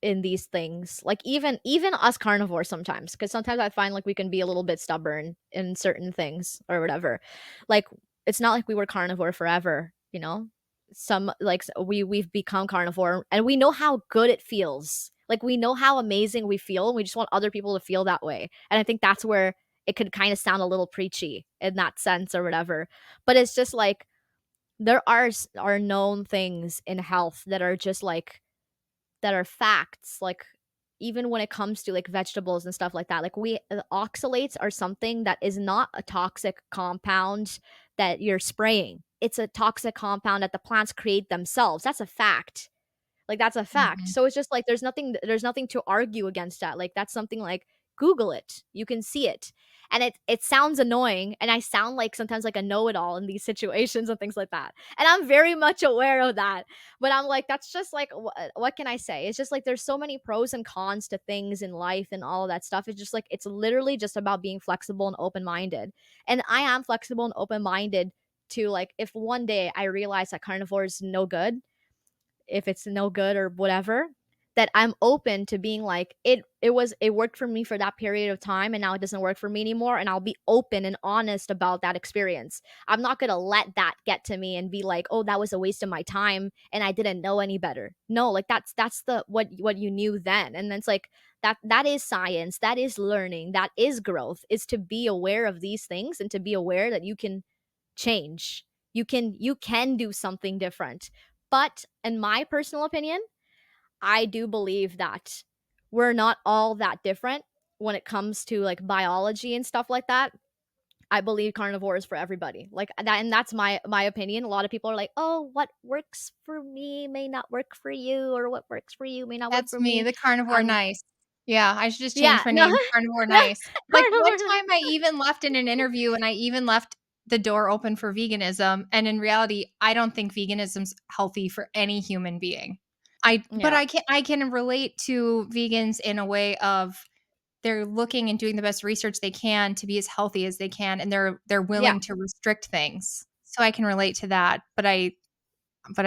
in these things, like even us carnivores sometimes, because sometimes I find like we can be a little bit stubborn in certain things or whatever. Like it's not like we were carnivore forever. Some like we've become carnivore and we know how good it feels. Like we know how amazing we feel and we just want other people to feel that way. And I think that's where it could kind of sound a little preachy in that sense or whatever. But it's just like there are known things in health that are just like that are facts, like even when it comes to like vegetables and stuff like that, like we oxalates are something that is not a toxic compound that you're spraying. It's a toxic compound that the plants create themselves. That's a fact. Like, that's a fact. Mhm. So it's just like there's nothing to argue against that. Like, that's something like Google it. You can see it. And it sounds annoying, and I sound like sometimes like a know-it-all in these situations and things like that. And I'm very much aware of that. But I'm like, that's just like what can I say? It's just like there's so many pros and cons to things in life and all of that stuff. It's just like it's literally just about being flexible and open-minded. And I am flexible and open-minded to like if one day I realize that carnivore is no good, if it's no good or whatever, that I'm open to being like it worked for me for that period of time and now it doesn't work for me anymore, and I'll be open and honest about that experience. I'm not going to let that get to me and be like, "Oh, that was a waste of my time and I didn't know any better." No, like that's the what you knew then. And then it's like that is science, that is learning, that is growth, is to be aware of these things and to be aware that you can change. You can do something different. But in my personal opinion, I do believe that we're not all that different when it comes to like biology and stuff like that. I believe carnivore is for everybody. Like that, and that's my opinion. A lot of people are like, "Oh, what works for me may not work for you, or what works for you may not work That's for me, me." the carnivore Um, nice. Yeah, I should just change Yeah, my no. name to Carnivore Yeah, Nice. Like, one carnivore. time I even left in an interview and I even left the door open for veganism, and in reality, I don't think veganism's healthy for any human being. Yeah. I can relate to vegans in a way of they're looking and doing the best research they can to be as healthy as they can, and they're Yeah, willing to restrict things. So I can relate to that, but I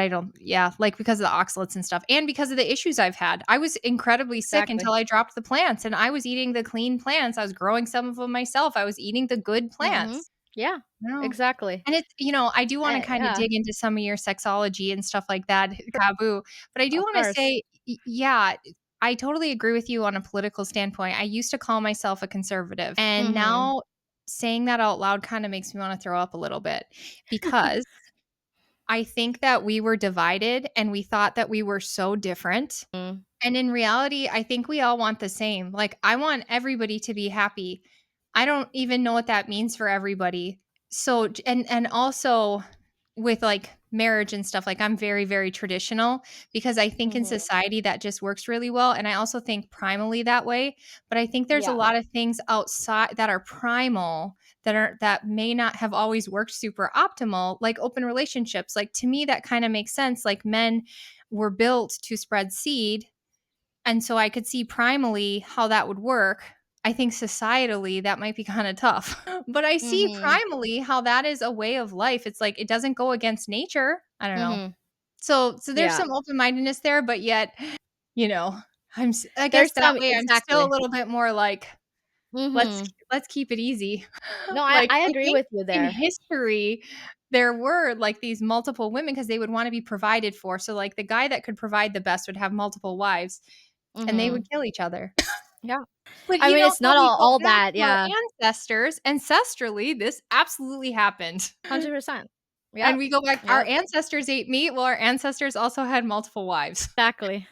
don't, yeah, like, because of the oxalates and stuff, and because of the issues I've had. I was incredibly sick exactly. until I dropped the plants, and I was eating the clean plants. I was growing some of them myself. I was eating the good Mhm. plants. Yeah, No. exactly. And it's, I do wanna kinda Yeah, dig into some of your sexology and stuff like that, taboo, but I do of wanna course. say, yeah, I totally agree with you on a political standpoint. I used to call myself a conservative, and Mhm. now saying that out loud kinda makes me wanna throw up a little bit because I think that we were divided and we thought that we were so different. Mm, And in reality, I think we all want the same. Like, I want everybody to be happy. I don't even know what that means for everybody. So, and also with like marriage and stuff, like I'm very, very traditional because I think in mhm. society that just works really well. And I also think primally that way. But I think there's a Yeah. lot of things outside that are primal that may not have always worked super optimal, like open relationships. Like to me, that kind of makes sense. Like men were built to spread seed, and so I could see primally how that would work. I think societally that might be kind of tough. But I see Mhm. primally how that is a way of life. It's like it doesn't go against nature. I don't know. Mhm. So there's Yeah. some open-mindedness there, but yet, you know, I guess There's that some way I'm still a exactly. little bit more like let's Mhm. let's keep it easy. No, Like I I agree think with you in there. history there were like these multiple women because they would want to be provided for. So like the guy that could provide the best would have multiple wives and they would Mhm. kill each other. Yeah. But I mean, it's how not we go all back that, to our yeah. ancestors, ancestrally, this absolutely happened. 100%. And Yep. we go back, our Yep. ancestors ate meat, well, our ancestors also had multiple wives. Exactly.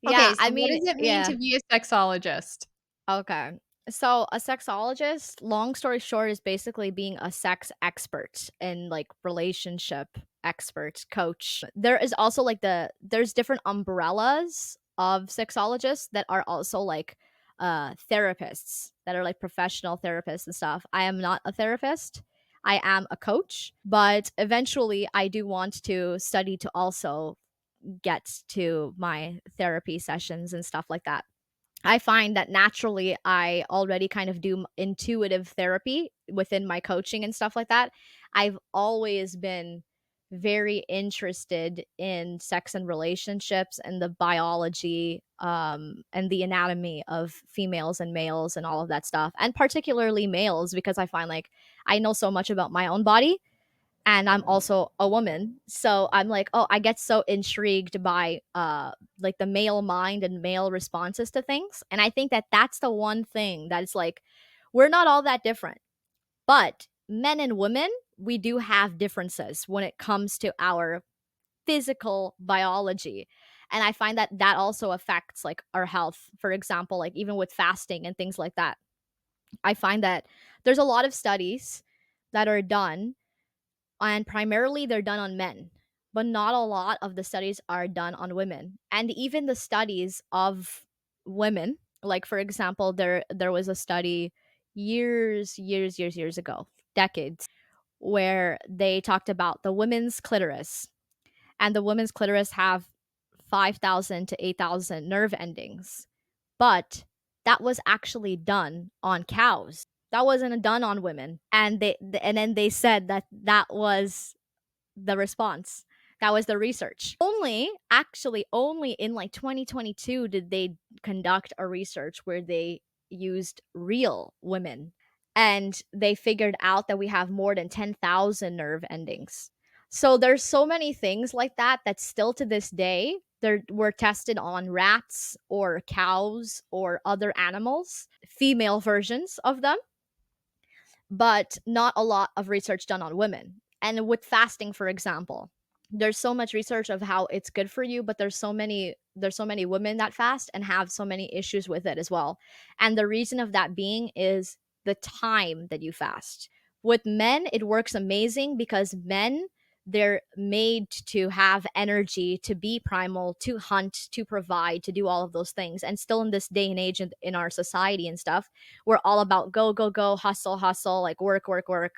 Okay, Yeah, so I what mean, does it mean yeah. to be a sexologist? Okay. So a sexologist, long story short, is basically being a sex expert and like relationship expert, coach. There is also like there's different umbrellas of sexologists that are also like therapists that are like professional therapists and stuff. I am not a therapist. I am a coach, but eventually I do want to study to also get to my therapy sessions and stuff like that. I find that naturally I already kind of do intuitive therapy within my coaching and stuff like that. I've always been very interested in sex and relationships and the biology and the anatomy of females and males and all of that stuff. And particularly males because I find like I know so much about my own body and I'm also a woman. So I'm like, oh, I get so intrigued by like the male mind and male responses to things. And I think that that's the one thing that is like we're not all that different. But men and women, we do have differences when it comes to our physical biology. And I find that that also affects like our health. For example, like even with fasting and things like that. I find that there's a lot of studies that are done and primarily they're done on men, but not a lot of the studies are done on women. And even the studies of women, like for example, there was a study years ago, decades, where they talked about the women's clitoris, and the women's clitoris have 5,000 to 8,000 nerve endings, but that was actually done on cows. That wasn't done on women, and and then they said that that was the response. That was the research. Only in like 2022 did they conduct a research where they used real women and they figured out that we have more than 10,000 nerve endings. So there's so many things like that that still to this day they were tested on rats or cows or other animals, female versions of them, but not a lot of research done on women. And with fasting, for example, there's so much research of how it's good for you, but there's so many women that fast and have so many issues with it as well. And the reason of that being is the time that you fast. With men, it works amazing because men they're made to have energy, to be primal, to hunt, to provide, to do all of those things. And still in this day and age in our society and stuff, we're all about go, go, go, hustle, hustle, like work, work, work.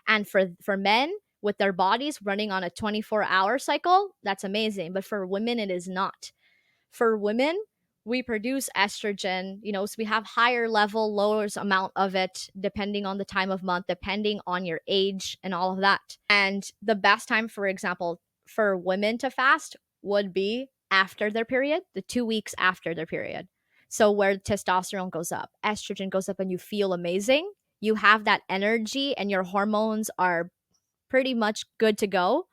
And for men with their bodies running on a 24-hour cycle, that's amazing. But for women, it is not. For women, we produce estrogen, so we have higher level, lower amount of it, depending on the time of month, depending on your age and all of that. And the best time, for example, for women to fast would be after their period, the 2 weeks after their period. So where testosterone goes up, estrogen goes up, and you feel amazing. You have that energy, and your hormones are pretty much good to go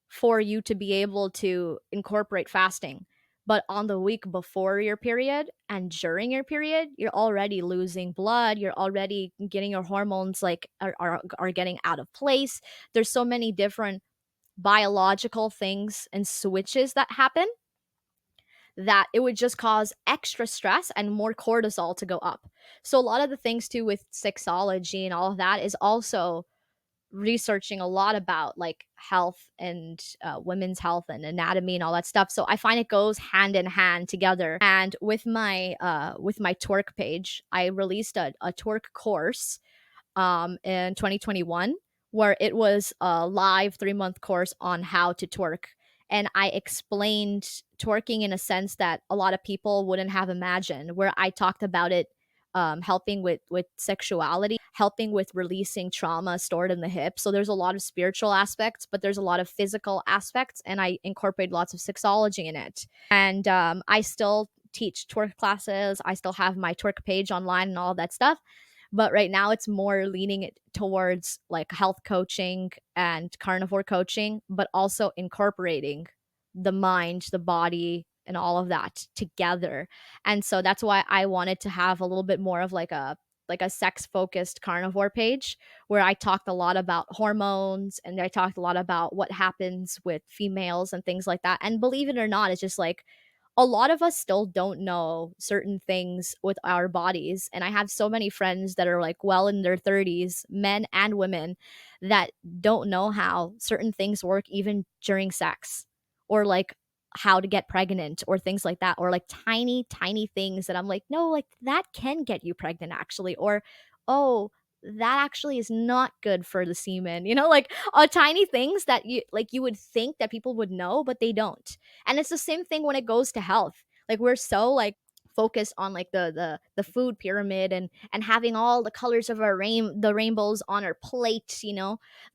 for you to be able to incorporate fasting. But on the week before your period and during your period, you're already losing blood. You're already getting your hormones like are getting out of place. There's so many different biological things and switches that happen that it would just cause extra stress and more cortisol to go up. So a lot of the things too with sexology and all of that is also researching a lot about like health and women's health and anatomy and all that stuff. So I find it goes hand in hand together. And with my twerk page, I released a twerk course in 2021, where it was a live 3-month course on how to twerk. And I explained twerking in a sense that a lot of people wouldn't have imagined, where I talked about it, helping with sexuality, helping with releasing trauma stored in the hip. So there's a lot of spiritual aspects, but there's a lot of physical aspects, and I incorporate lots of sexology in it. And I still teach twerk classes. I still have my twerk page online and all that stuff, but right now it's more leaning it towards like health coaching and carnivore coaching, but also incorporating the mind, the body, and all of that together. And so that's why I wanted to have a little bit more of like a sex focused carnivore page, where I talked a lot about hormones, and I talked a lot about what happens with females and things like that. And believe it or not, it's just like a lot of us still don't know certain things with our bodies. And I have so many friends that are like well in their 30s, men and women, that don't know how certain things work even during sex, or like how to get pregnant or things like that, or like tiny, tiny things that I'm like, no, like that can get you pregnant actually, or oh, that actually is not good for the semen, like tiny things that you would think that people would know, but they don't. And it's the same thing when it goes to health. Like we're so like focused on like the food pyramid, and having all the colors of the rainbows on our plate,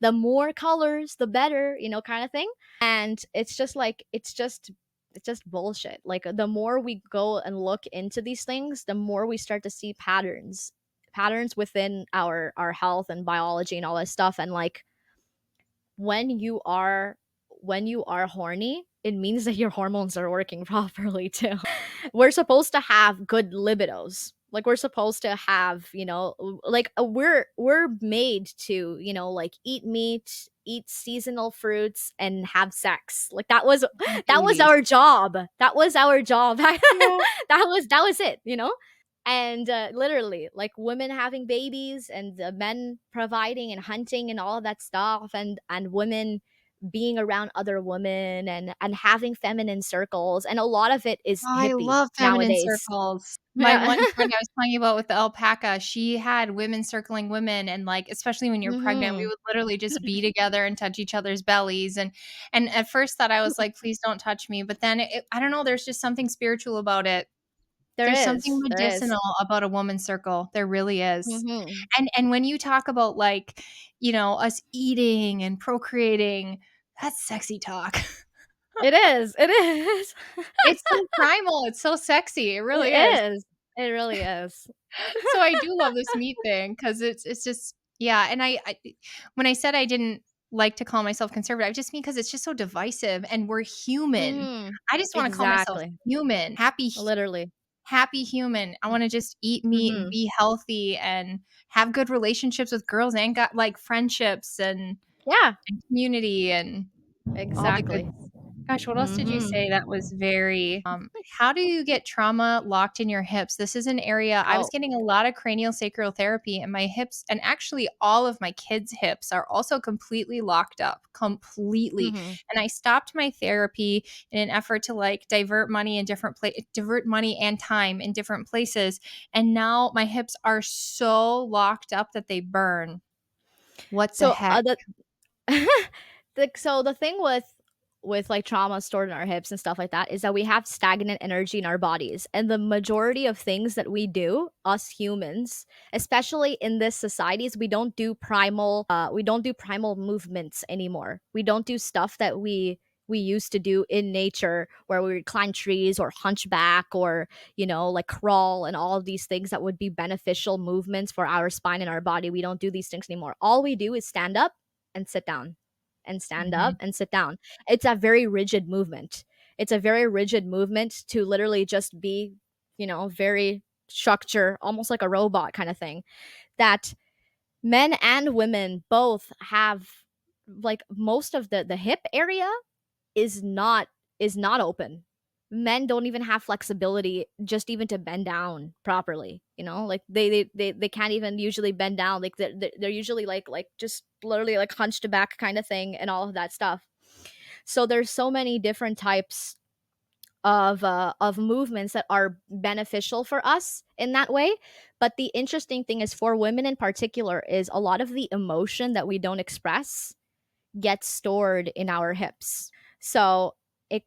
the more colors the better, kind of thing. And it's just like it's just bullshit. Like the more we go and look into these things, the more we start to see patterns within our health and biology and all that stuff. And like when you are when you are horny, it means that your hormones are working properly too. We're supposed to have good libidos. Like we're supposed to have, like we're made to, like eat meat, eat seasonal fruits, and have sex. Like that was Have that was babies. our job. That was our job. Yeah. That was it. And literally like women having babies, and the men providing and hunting and all of that stuff, and women being around other women, and having feminine circles, and a lot of it is I hippie love feminine nowadays. circles. My Yeah. one friend I was telling you about with the alpaca, she had women circling women, and, like, especially when you're pregnant, we Mhm. would literally just be together and touch each other's bellies, and at first thought I was like, "Please don't touch me," but then I don't know, there's just something spiritual about it. There There's something is, there is. medicinal about a woman's circle, there really is. Mhm. And when you talk about, like, us eating and procreating, that's sexy talk. It is, it is. It's so primal, it's so sexy, it really is. It is. It really is. So I do love this meat thing because it's just yeah, and I when I said I didn't like to call myself conservative, I just mean because it's just so divisive and we're human. Mhm. I just wanna call myself Exactly. human, Literally. happy human. I wanna just eat meat and Mhm. be healthy and have good relationships with girls and got, like, friendships and Yeah, community and all the exactly. goodness. Gosh, what else did you Mhm. say that was very how do you get trauma locked in your hips? This is an area I was Oh. getting a lot of cranial sacral therapy and my hips and actually all of my kids' hips are also completely locked up, completely. Mhm. And I stopped my therapy in an effort to like divert money and time in different places. And now my hips are so locked up that they burn. What the So, heck? the the thing with like trauma stored in our hips and stuff like that is that we have stagnant energy in our bodies, and the majority of things that we do, us humans, especially in this societies, we don't do primal movements anymore. We don't do stuff that we used to do in nature where we would climb trees or hunchback or like crawl and all of these things that would be beneficial movements for our spine and our body. We don't do these things anymore. All we do is stand up and sit down and stand up Mhm. and sit down. It's a very rigid movement. It's a very rigid movement to literally just be, very structure, almost like a robot kind of thing. That men and women both have, like, most of the hip area is not open. Men don't even have flexibility just even to bend down properly, like they can't even usually bend down, like they're usually like just literally like hunched back kind of thing and all of that stuff. So there's so many different types of movements that are beneficial for us in that way. But the interesting thing is, for women in particular, is a lot of the emotion that we don't express gets stored in our hips. So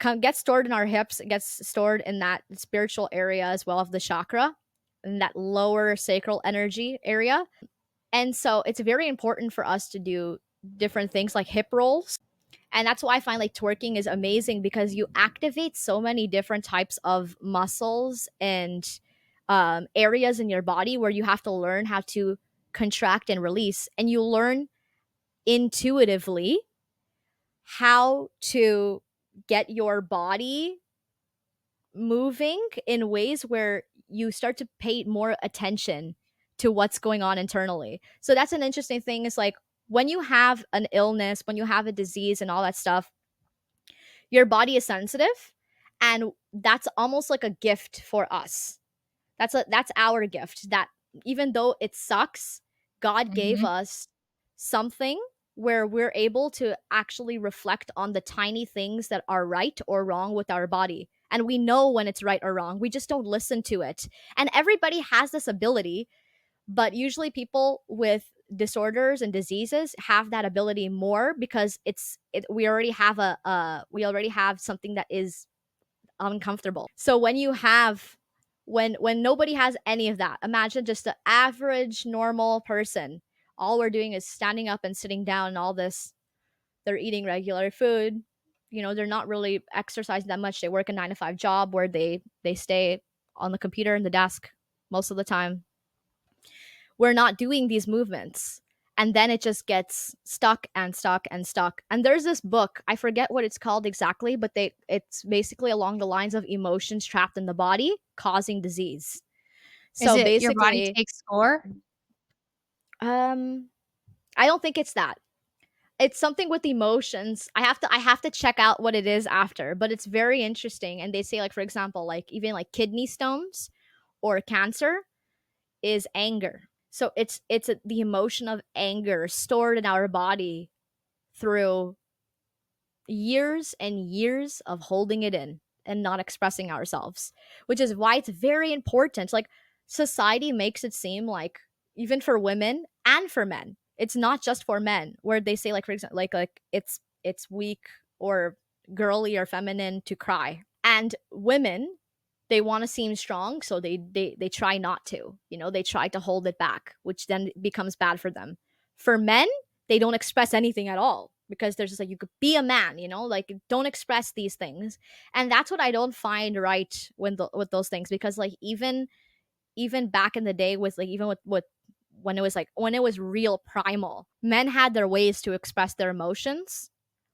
gets stored in our hips, it gets stored in that spiritual area as well of the chakra, in that lower sacral energy area. And so it's very important for us to do different things like hip rolls. And that's why I find like twerking is amazing, because you activate so many different types of muscles and areas in your body where you have to learn how to contract and release. And you learn intuitively how to get your body moving in ways where you start to pay more attention to what's going on internally. So that's an interesting thing, is like when you have an illness, when you have a disease and all that stuff, your body is sensitive, and that's almost like a gift for us. That's our gift, that even though it sucks, God gave Mhm. us something where we're able to actually reflect on the tiny things that are right or wrong with our body. And we know when it's right or wrong. We just don't listen to it. And everybody has this ability, but usually people with disorders and diseases have that ability more, because we already have we already have something that is uncomfortable. So when nobody has any of that, imagine just the average normal person. All we're doing is standing up and sitting down and all this. They're eating regular food. They're not really exercising that much. They work a 9 to 5 job where they stay on the computer and the desk most of the time. We're not doing these movements. And then it just gets stuck and stuck and stuck. And there's this book, I forget what it's called exactly, but it's basically along the lines of emotions trapped in the body causing disease. Is So it Your Body basically, Takes Score? um I don't think it's that. It's something with emotions. I have to check out what it is after, but it's very interesting. And they say, like, for example, like even like kidney stones or cancer is anger. So the emotion of anger stored in our body through years and years of holding it in and not expressing ourselves, which is why it's very important. Like, society makes it seem like, even for women and for men, it's not just for men, where they say, like, for example, like it's weak or girly or feminine to cry. And women, they want to seem strong, so they try not to, they try to hold it back, which then becomes bad for them. For men, they don't express anything at all, because there's just like, you could be a man, like, don't express these things. And that's what I don't find right with those things, because like even back in the day, with like even with when it was real primal, men had their ways to express their emotions,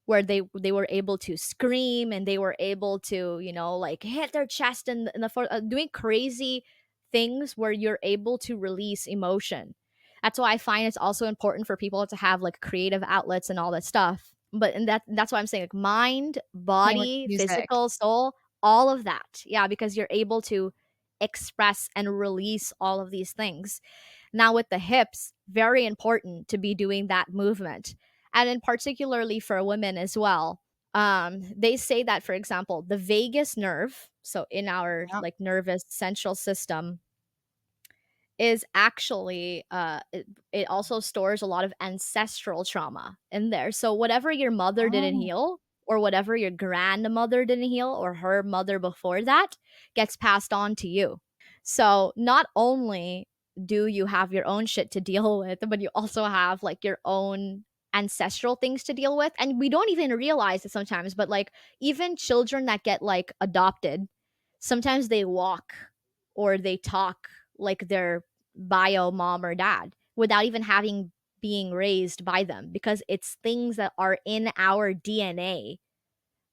where they were able to scream, and they were able to, like, hit their chest in the floor, doing crazy things where you're able to release emotion. That's why I find it's also important for people to have like creative outlets and all that stuff. But and that's why I'm saying, like, mind, Same with body, music. physical, soul, all of that. Yeah, because you're able to express and release all of these things. Now with the hips, very important to be doing that movement. And in particularly for women as well. They say that, for example, the vagus nerve, so in our Yep. like nervous central system, is actually it also stores a lot of ancestral trauma in there. So whatever your mother didn't Oh, heal, or whatever your grandmother didn't heal, or her mother before that, gets passed on to you. So not only do you have your own shit to deal with, but you also have like your own ancestral things to deal with. And we don't even realize it sometimes, but like even children that get like adopted, sometimes they walk or they talk like their bio mom or dad without even having being raised by them, because it's things that are in our DNA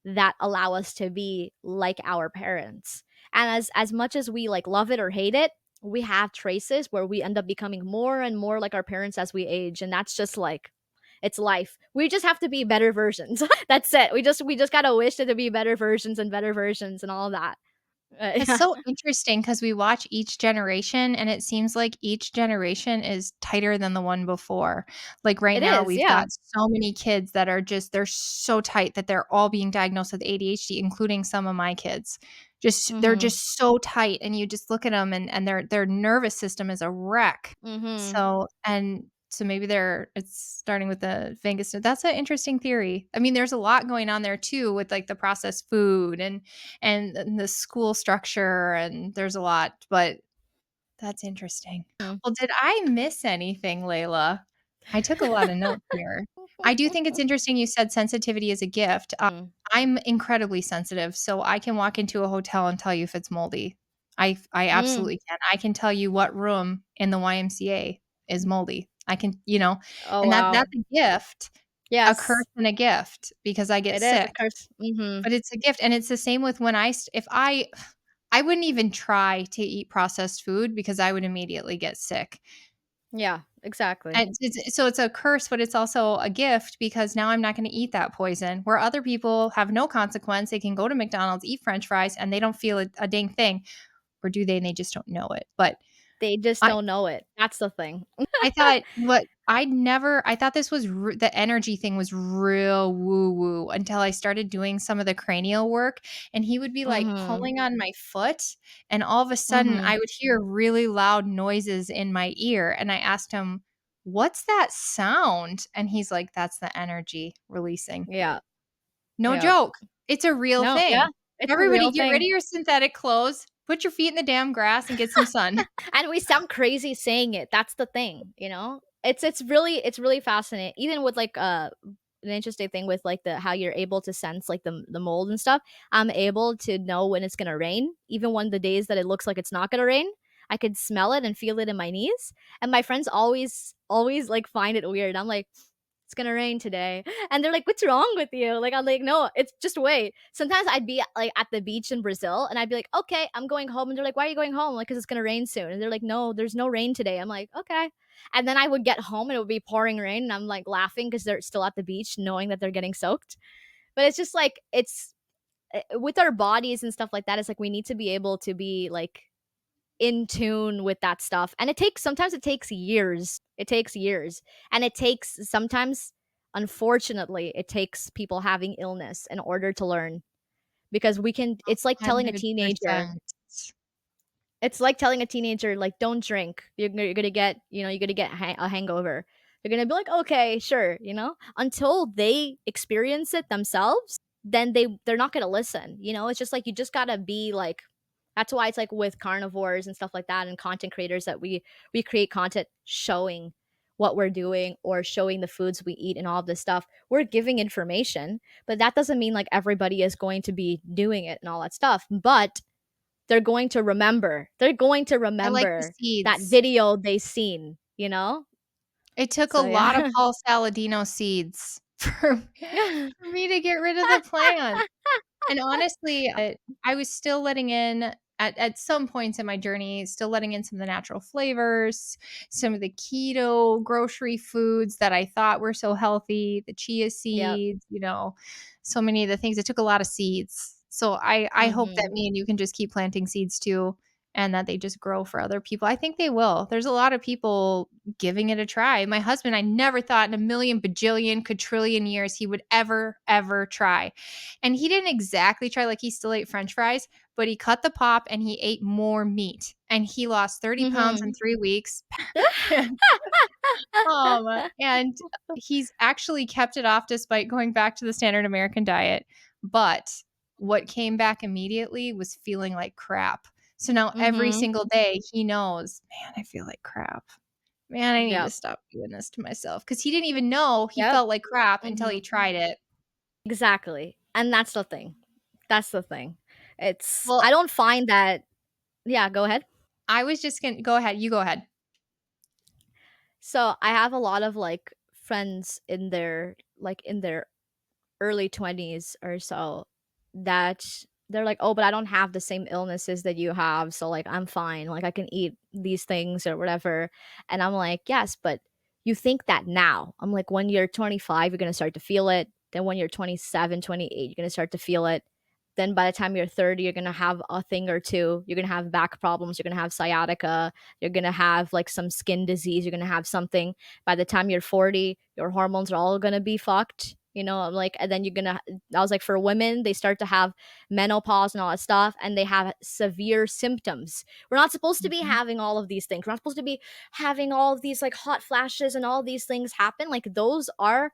that allow us to be like our parents. And as much as we like love it or hate it, we have traces where we end up becoming more and more like our parents as we age, and that's just like it's life. We just have to be better versions. That's it. We just got to wish it to be better versions and all of that. it's Yeah. so interesting because we watch each generation, and it seems like each generation is tighter than the one before. Like, right It now, is. we've Yeah. got so many kids that are just they're so tight that they're all being diagnosed with ADHD, including some of my kids. Just they're Mhm. just so tight, and you just look at them, and their nervous system is a wreck. Mhm. So maybe they're it's starting with the vagus nerve. That's an interesting theory. I mean, there's a lot going on there too with, like, the processed food and the school structure, and there's a lot, but that's interesting. Mm. Well, did I miss anything, Layla? I took a lot of notes here. I do think it's interesting you said sensitivity is a gift. Mm. I'm incredibly sensitive, so I can walk into a hotel and tell you if it's moldy. I Mm. absolutely can. I can tell you what room in the YMCA is moldy. I can, Oh, and wow. that's a gift, a curse Yes, and a gift because I get it is a sick. curse. Mhm. But it's a gift, and it's the same with when I st if I wouldn't even try to eat processed food because I would immediately get sick. Yeah, exactly. And it's a curse, but it's also a gift because now I'm not gonna eat that poison, where other people have no consequence, they can go to McDonald's, eat french fries, and they don't feel a dang thing, or do they? And they just don't know it, but They just I don't know it. That's the thing. I thought what I thought this was the energy thing was real woo woo until I started doing some of the cranial work, and he would be, like, Mhm. pulling on my foot, and all of a sudden, I Mhm. would hear really loud noises in my ear, and I asked him, "What's that sound?" And he's like, "That's the energy releasing." Yeah. No Yep. joke. It's a real No, yeah, thing. it's a Everybody real get rid thing. of your synthetic clothes, put your feet in the damn grass, and get some sun. And we sound crazy saying it. That's the thing, you know? It's really fascinating. Even with like an interesting thing with like the how you're able to sense like the mold and stuff. I'm able to know when it's gonna rain, even when the days that it looks like it's not gonna rain. I could smell it and feel it in my knees. And my friends always like find it weird. I'm like, it's gonna rain today. And they're like, what's wrong with you? Like, I'm like, no, it's just wait. Sometimes I'd be like at the beach in Brazil and I'd be like, okay, I'm going home. And they're like, why are you going home? Like, because it's gonna rain soon. And they're like, no, there's no rain today. I'm like, okay. And then I would get home and it would be pouring rain. And I'm like laughing because they're still at the beach, knowing that they're getting soaked. But it's just like, it's with our bodies and stuff like that. It's like we need to be able to be like in tune with that stuff. And sometimes it takes years. It takes years. And it takes sometimes, unfortunately, it takes people having illness in order to learn, because it's like telling a teenager 100%. like, "Don't drink. You're gonna get, you're gonna get a hangover." They're gonna be like, "Okay, sure," until they experience it themselves, then they're not gonna listen. It's just like you just gotta be like. That's why it's like with carnivores and stuff like that, and content creators that we create content showing what we're doing or showing the foods we eat and all of this stuff. We're giving information, but that doesn't mean like everybody is going to be doing it and all that stuff. But they're going to remember. They're going to I like the remember that seeds. video they seen? It took a So lot of yeah. Paul Saladino seeds for me to get rid of the plant, and honestly, I was still letting in at some points in my journey, still letting in some of the natural flavors, some of the keto grocery foods that I thought were so healthy, the chia Yep. seeds, so many of the things. It took a lot of seeds. So I hope that Mhm. me and you can just keep planting seeds too, and that they just grow for other people. I think they will. There's a lot of people giving it a try. My husband, I never thought in a million bajillion quadrillion years he would ever try. And he didn't exactly try, like he still ate french fries, but he cut the pop and he ate more meat, and he lost 30 pounds in Mhm. 3 weeks. And he's actually kept it off despite going back to the standard American diet, but what came back immediately was feeling like crap. So now every Mhm. single day he knows, "Man, I feel like crap. Man, I need to Yep. stop doing this to myself." Because he didn't even know he Yep. felt like crap until he Mhm. tried it. Exactly. And that's the thing. That's the thing. It's Well, I don't find that. Yeah, go ahead. I was just gonna go ahead, you go ahead. So, I have a lot of, like, friends in their early 20s or so that they're like, "Oh, but I don't have the same illnesses that you have, so, like, I'm fine, like, I can eat these things or whatever." And I'm like, "Yes, but you think that now." I'm like, "When you're 25, you're gonna start to feel it. Then when you're 27, 28, you're gonna start to feel it. Then by the time you're 30, you're gonna have a thing or two. You're gonna have back problems, you're gonna have sciatica, you're gonna have, like, some skin disease, you're gonna have something. By the time you're 40, your hormones are all gonna be fucked." I'm like, and then you're gonna I was like, for women, they start to have menopause and all that stuff, and they have severe symptoms. We're not supposed to be Mhm. having all of these things. We're not supposed to be having all of these like hot flashes and all these things happen. Like those are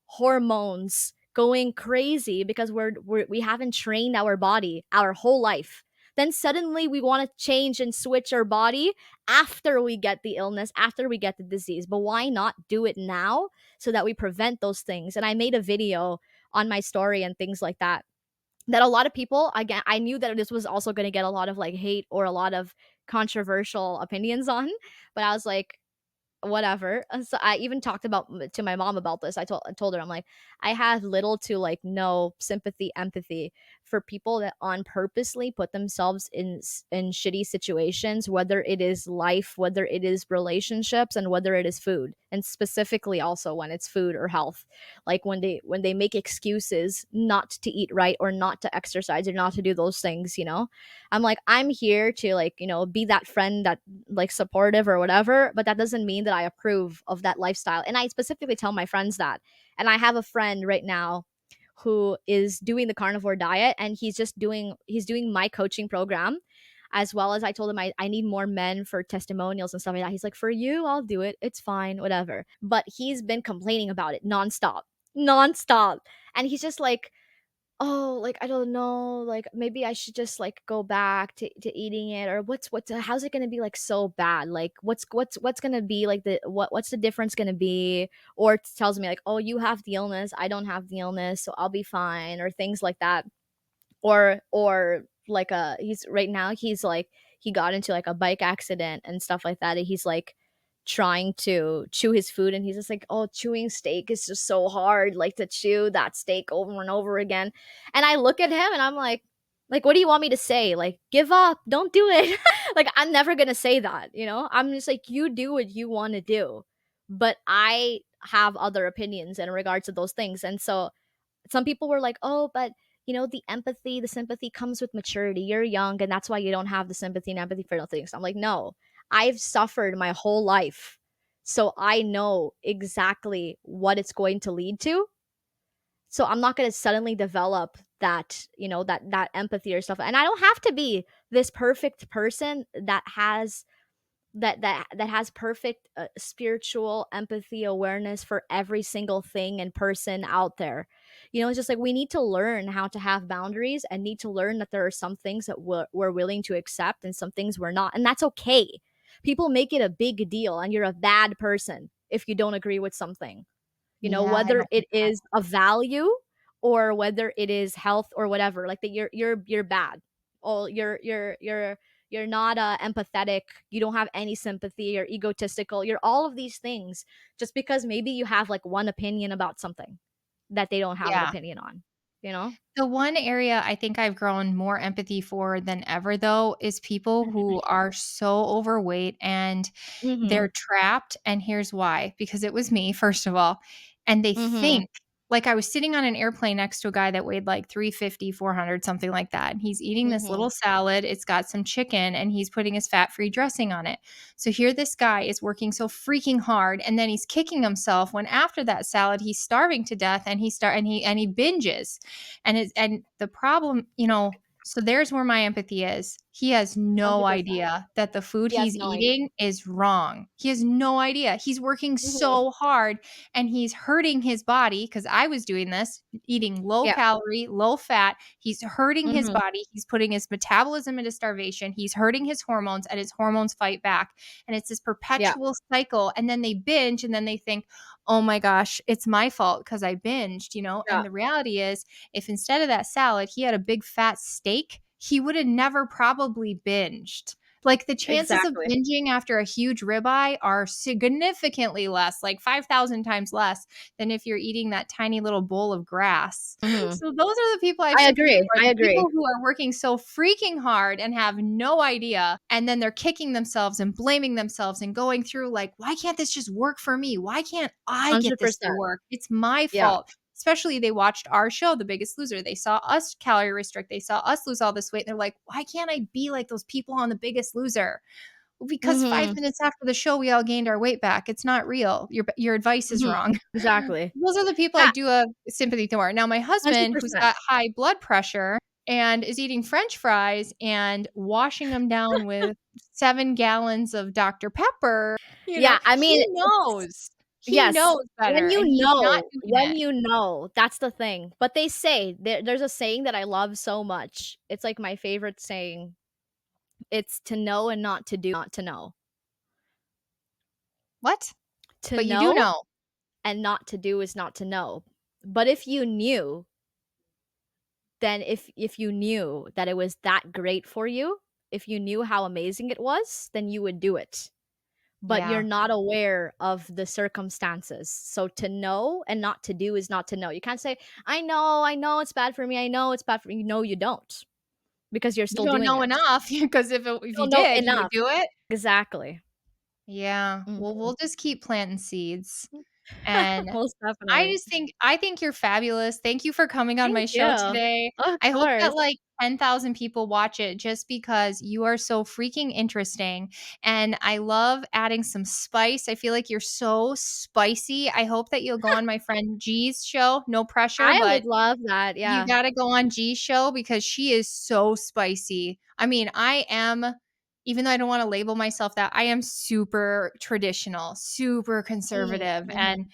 hormones going crazy because we haven't trained our body our whole life. Then suddenly we want to change and switch our body after we get the illness, after we get the disease. But why not do it now so that we prevent those things? And I made a video on my story and things like that. That a lot of people, again, I knew that this was also going to get a lot of like hate or a lot of controversial opinions on, but I was like, whatever. So I even talked about to my mom about this. I told her, I'm like, I have little to like no sympathy, empathy for people that on purposely put themselves in shitty situations, whether it is life, whether it is relationships, and whether it is food, and specifically also when it's food or health. Like when they make excuses not to eat right or not to exercise or not to do those things. I'm like, I'm here to like be that friend that like supportive or whatever, but that doesn't mean that I approve of that lifestyle. And I specifically tell my friends that. And I have a friend right now who is doing the carnivore diet, and he's doing my coaching program, as well as I told him I need more men for testimonials and stuff like that. He's like, for you, I'll do it. It's fine, whatever. But he's been complaining about it nonstop. Nonstop. And he's just like, oh, like, I don't know, like, maybe I should just, like, go back to eating it, or what's how's it gonna be, like, so bad? Like, what's gonna be, like, what's the difference gonna be? Or it tells me, like, "Oh, you have the illness, I don't have the illness, so I'll be fine," or things like that. Or like, he's right now, he's like he got into, like, a bike accident and stuff like that, and he's, like, trying to chew his food, and he's just like, "Oh, chewing steak is just so hard, like, to chew that steak over and over again." And I look at him and I'm like, "What do you want me to say? Like, give up, don't do it." Like, I'm never gonna say that, you know? I'm just like, "You do what you wanna do." But I have other opinions in regards to those things, and so some people were like, "Oh, but the empathy, the sympathy comes with maturity. You're young, and that's why you don't have the sympathy and empathy for those things." I'm like, "No, I've suffered my whole life, so I know exactly what it's going to lead to. So I'm not going to suddenly develop that empathy or stuff. And I don't have to be this perfect person that has perfect spiritual empathy awareness for every single thing and person out there. It's just like we need to learn how to have boundaries and need to learn that there are some things that we're willing to accept and some things we're not, and that's okay. People make it a big deal and you're a bad person if you don't agree with something, Yeah, I whether don't it like that. is a value or whether it is health or whatever, like that you're bad. Oh, you're not empathetic, you don't have any sympathy, you're egotistical, you're all of these things just because maybe you have like one opinion about something that they don't have an Yeah. opinion on. you know? The one area I think I've grown more empathy for than ever, though, is people who are so overweight and Mhm. they're trapped, and here's why, because it was me, first of all, and they Mhm. think like, I was sitting on an airplane next to a guy that weighed, like, 350, 400, something like that, and he's eating this Mhm. little salad, it's got some chicken, and he's putting his fat-free dressing on it. So here this guy is working so freaking hard, and then he's kicking himself when after that salad, he's starving to death, and he binges. And the problem, so there's where my empathy is. He has no 100%. idea that the food He has he's no idea. eating is wrong. He has no idea. He's working Mhm. so hard and he's hurting his body because I was doing this, eating low Yeah. calorie, low fat. He's hurting his Mhm. body. He's putting his metabolism into starvation. He's hurting his hormones and his hormones fight back. And it's this Yeah. perpetual cycle. And then they binge and then they think, oh my gosh, it's my fault because I binged. Yeah. And the reality is, if instead of that salad, he had a big fat steak, he would have never probably binged. Like the chances of Exactly. binging after a huge ribeye are significantly less, like 5,000 times less than if you're eating that tiny little bowl of grass. Mhm. So those are the people I have I sympathy agree, for, I the agree. people who are working so freaking hard and have no idea, and then they're kicking themselves and blaming themselves and going through like, "Why can't this just work for me? Why can't I get this to 100%. work? It's my Yeah. fault." Especially they watched our show, The Biggest Loser. They saw us calorie restrict. They saw us lose all this weight. And they're like, why can't I be like those people on The Biggest Loser? Well, because 5 Mhm. minutes after the show, we all gained our weight back. It's not real. Your advice is Mhm. wrong. Exactly. Those are the people I Yeah, do have sympathy for. Now, my husband, who's 100%. got high blood pressure and is eating French fries and washing them down with 7 gallons of Dr. Pepper, Yeah, I he mean, it's knows. He yes. knows better, and he's not doing When it. you know, that's the thing. But they say there's a saying that I love so much. It's like my favorite saying. It's to know and not to do, not to know. What? To But you do know know. and not to do is not to know. But if you knew, then if you knew that it was that great for you, if you knew how amazing it was, then you would do it. But you're Yeah. not aware of the circumstances. So to know and not to do is not to know. You can't say, I know it's bad for me. I know it's bad for me. No, you don't because you're You still don't doing know it. enough because You if you don't know did, you would enough. do it? Exactly. Yeah. Well, Mhm. we'll just keep planting seeds, and Most I definitely. just think I think you're fabulous. Thank you for coming on my Thank show you. today. Of I hope that, course. like, 10,000 people watch it just because you are so freaking interesting, and I love adding some spice. I feel like you're so spicy. I hope that you'll go on my friend G's show. No pressure, I but would love that. you Yeah. gotta go on G's show because she is so spicy. I mean, I am even though I don't wanna label myself that, I am super traditional, super Mhm, conservative, mhm. and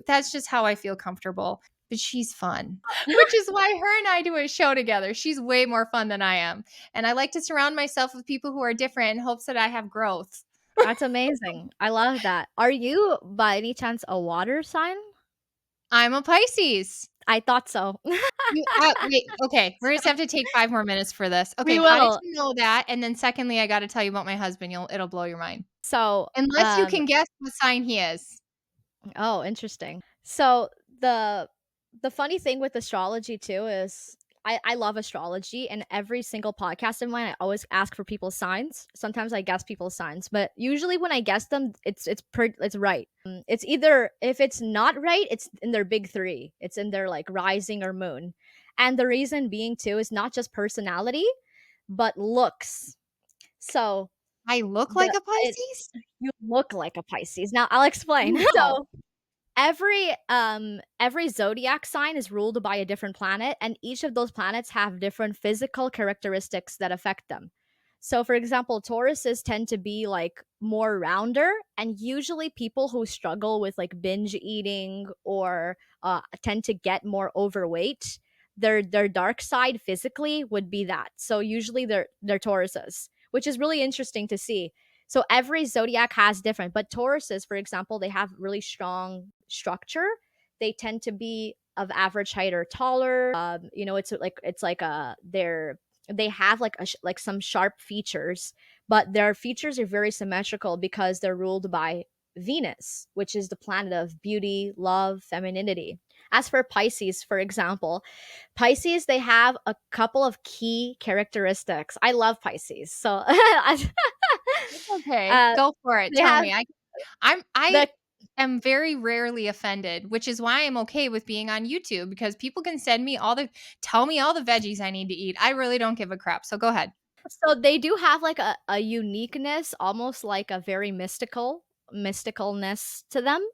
that's just how I feel comfortable, but she's fun, which is why her and I do a show together. She's way more fun than I am, and I like to surround myself with people who are different in hopes that I have growth. That's amazing. I love that. Are you, by any chance, a water sign? I'm a Pisces. I thought so. Wait, okay, we're just have to take 5 more minutes for this. Okay, We how did will. you know that? And then secondly, I gotta tell you about my husband, it'll blow your mind. So, Unless you can guess what sign he is. oh, interesting. So the funny thing with astrology too is I love astrology and every single podcast of mine I always ask for people's signs. Sometimes I guess people's signs, but usually when I guess them, it's right. It's either if it's not right, it's in their big three. It's in their like rising or moon. And the reason being too is not just personality, but looks. So I look the like a it Pisces? you look like a Pisces. Now I'll explain. No. So every zodiac sign is ruled by a different planet, and each of those planets have different physical characteristics that affect them. So for example, Tauruses tend to be like more rounder, and usually people who struggle with like binge eating or tend to get more overweight, their dark side physically would be that. So usually they're Tauruses, which is really interesting to see. So every zodiac has different, but Tauruses, for example, they have really strong structure. They tend to be of average height or taller. It's like they have like like some sharp features, but their features are very symmetrical because they're ruled by Venus, which is the planet of beauty, love, femininity. As for Pisces, for example, Pisces, they have a couple of key characteristics. I love Pisces. So It's okay. uh, Go for it. they Tell have me. I the am very rarely offended, which is why I'm okay with being on YouTube because people can send me tell me all the veggies I need to eat. I really don't give a crap. So go ahead. so they do have like a uniqueness, almost like a very mysticalness to them.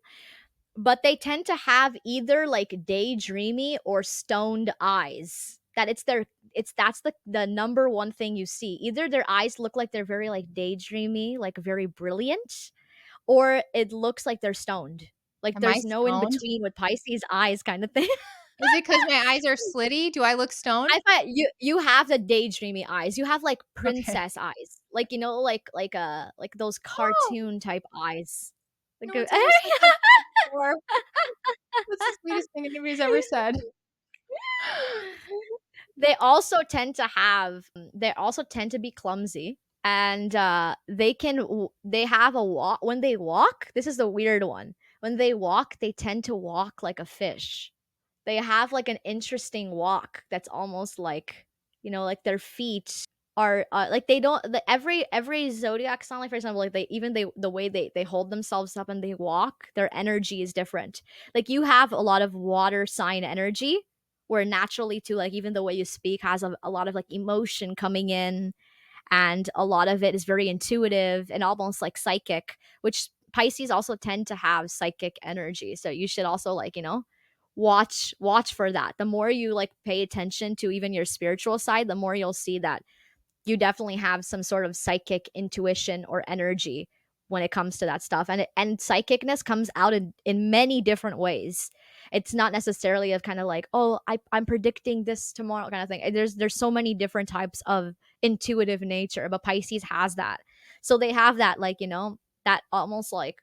But they tend to have either like daydreamy or stoned eyes. That it's their it's that's the number one thing you see. Either their eyes look like they're very like daydreamy, like very brilliant, or it looks like they're stoned. Like Am I there's no in stoned? between with Pisces eyes kind of thing. Is it because my eyes are slitty? Do I look stoned? I thought you have the daydreamy eyes. You have like Okay. princess eyes. Like like those Oh, cartoon type eyes. Like no one's ever said that to me before. That's the sweetest thing anybody's ever said. They also tend to be clumsy, and they have a walk when they walk. This is the weird one. When they walk, they tend to walk like a fish. They have like an interesting walk that's almost like, like their feet are like they don't every zodiac sign, like for example, like the way they hold themselves up and they walk, their energy is different. Like you have a lot of water sign energy, where naturally too, like even the way you speak has a lot of like emotion coming in, and a lot of it is very intuitive and almost like psychic, which Pisces also tend to have psychic energy. So you should also like, watch for that. The more you like pay attention to even your spiritual side, the more you'll see that you definitely have some sort of psychic intuition or energy when it comes to that stuff. And psychicness comes out in many different ways. It's not necessarily of kind of like, oh, I'm predicting this tomorrow kind of thing. There's so many different types of intuitive nature, but Pisces has that. So they have that, like, that almost like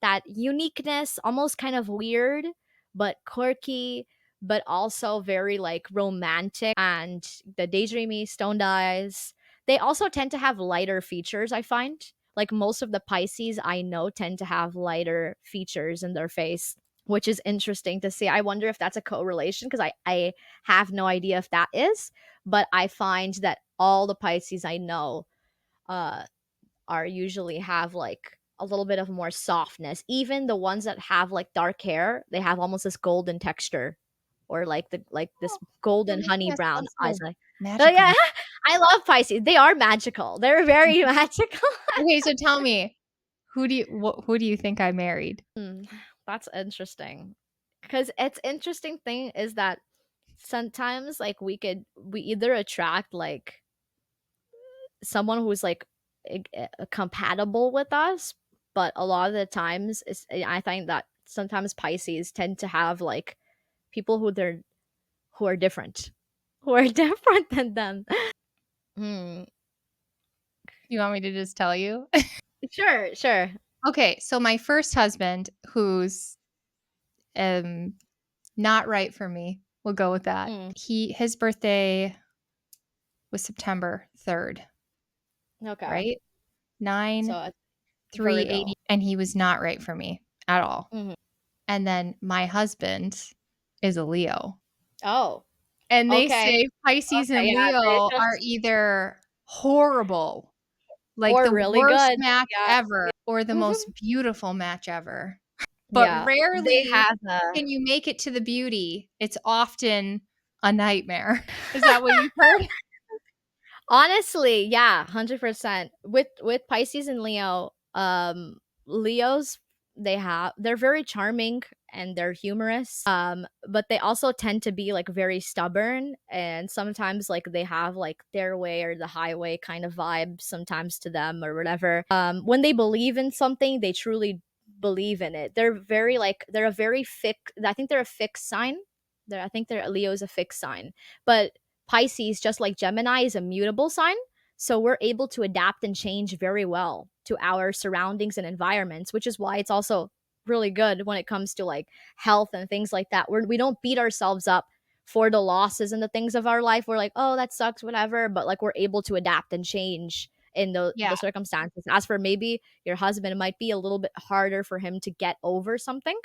that uniqueness, almost kind of weird but quirky, but also very like romantic, and the daydreamy stoned eyes. They also tend to have lighter features, I find. Like most of the Pisces I know tend to have lighter features in their face, which is interesting to see. I wonder if that's a correlation, because I have no idea if that is, but I find that all the Pisces I know uh are usually have like a little bit of more softness. Even the ones that have like dark hair, they have almost this golden texture, or like this Oh, you're golden making honey us brown sound eyes. so Like, oh yeah, magical. I love Pisces. They are magical. They're very magical. Okay, so tell me, who do you think I married? Hmm, that's interesting. Because it's interesting thing is that sometimes like we either attract like someone who's like compatible with us, but a lot of the times I find that sometimes Pisces tend to have like people who are different, who are different than them. Hmm. You want me to just tell you? Sure, sure. Okay, so my first husband, who's um not right for me, we'll go with that. Mm, His birthday was September 3rd, okay, right? so 9 a 380, Virgo. and he was not right for me at all. Mhm. And then my husband is a Leo. Oh, And they okay, say Pisces okay, and yeah, they Leo are just either horrible, like or the really worst good. match Yeah. ever, or the most beautiful match ever. But Yeah, they rarely have a can you make it to the beauty. It's often a nightmare. Is that what you've heard? honestly, yeah, 100%. With Pisces and Leo, Leos, they're very charming and they're humorous. But they also tend to be like very stubborn, and sometimes like they have like their way or the highway kind of vibe sometimes to them or whatever. When they believe in something, they truly believe in it. They're a very fixed, I think they're a fixed sign. I think they're Leo's a fixed sign. But Pisces, just like Gemini, is a mutable sign. So we're able to adapt and change very well to our surroundings and environments, which is why it's also really good when it comes to like health and things like that. We don't beat ourselves up for the losses and the things of our life. We're like, oh, that sucks, whatever. But like we're able to adapt and change in Yeah. the circumstances. As for maybe your husband, it might be a little bit harder for him to get over something.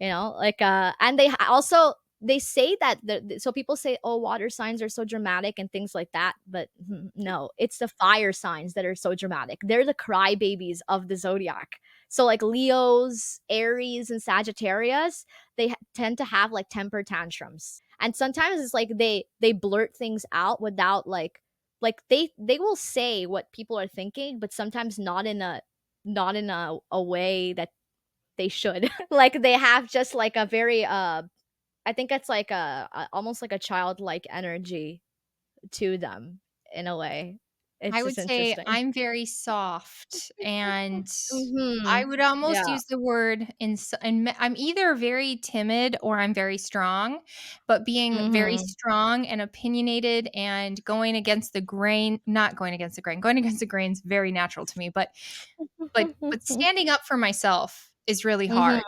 Like, and also they say that so people say, oh, water signs are so dramatic and things like that, but no, it's the fire signs that are so dramatic. They're the crybabies of the zodiac. So like Leos, Aries, and Sagittarius, they tend to have like temper tantrums, and sometimes it's like they blurt things out without like they will say what people are thinking, but sometimes not in a way that they should. Like they have just like a very I think it's like almost like a childlike energy to them in a way. It's I would just say interesting. I'm very soft, and I Mhm. would almost Yeah. use the word I'm either very timid or I'm very strong, but being very Mhm. strong and opinionated and going against the grain, not going against the grain, going against the grain is very natural to me, but standing up for myself is really Mhm. hard.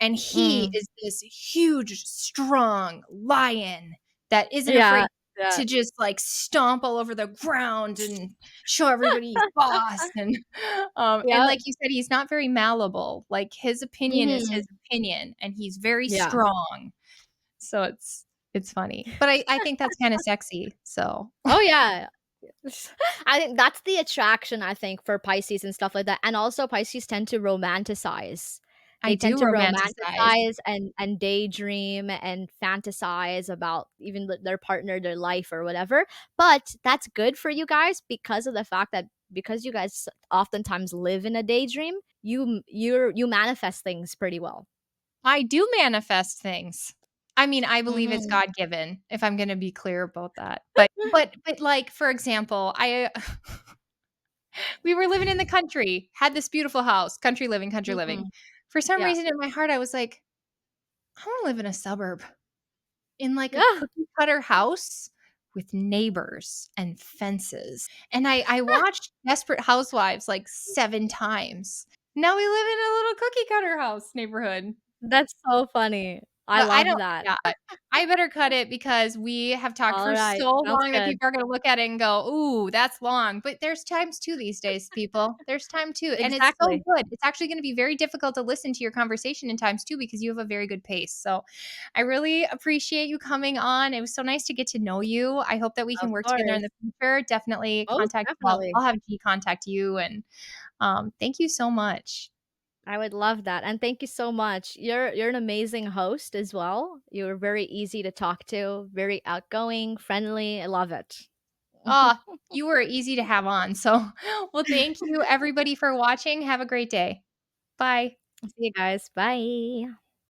And he Mm. is this huge, strong lion that isn't Yeah. afraid Yeah. to just, like, stomp all over the ground and show everybody he's boss, and Yep. like you said, he's not very malleable, like, his opinion is his Mhm. opinion, and he's very Yeah. strong, so it's funny, but I think that's kinda sexy, so Oh, yeah. I think that's the attraction, I think, for Pisces and stuff like that, and also Pisces tend to romanticize. I They tend do to romanticize. romanticize and daydream and fantasize about even their partner, their life, or whatever, but that's good for you guys because of the fact that because you guys oftentimes live in a daydream, you manifest things pretty well. I do manifest things. I mean, I believe it's Mhm. God-given, if I'm gonna be clear about that. But, like, for example, we were living in the country, had this beautiful house, country living, country living. Mhm. For some Yeah. reason in my heart, I was like, "I wanna live in a suburb, in, like, a Yeah. cookie cutter house with neighbors and fences." And I watched Desperate Housewives, like, 7 times. Now we live in a little cookie cutter house neighborhood. That's so funny. I But I love don't that. yeah, I better cut it because we have talked for Alright, so sounds long that good. people are gonna look at it and go, "Ooh, that's long." But there's times too these days, people. There's time too, and it's so Exactly. good. It's actually gonna be very difficult to listen to your conversation in times too because you have a very good pace. So, I really appreciate you coming on. It was so nice to get to know you. I hope that we Of can work together in course. the future. Definitely Most contact definitely. I'll have G contact you, and, thank you so much. I would love that, and thank you so much. You're an amazing host as well. You're very easy to talk to, very outgoing, friendly. I love it. Ah, you were easy to have on. So, well, thank you everybody for watching. Have a great day. Bye. See you guys. Bye.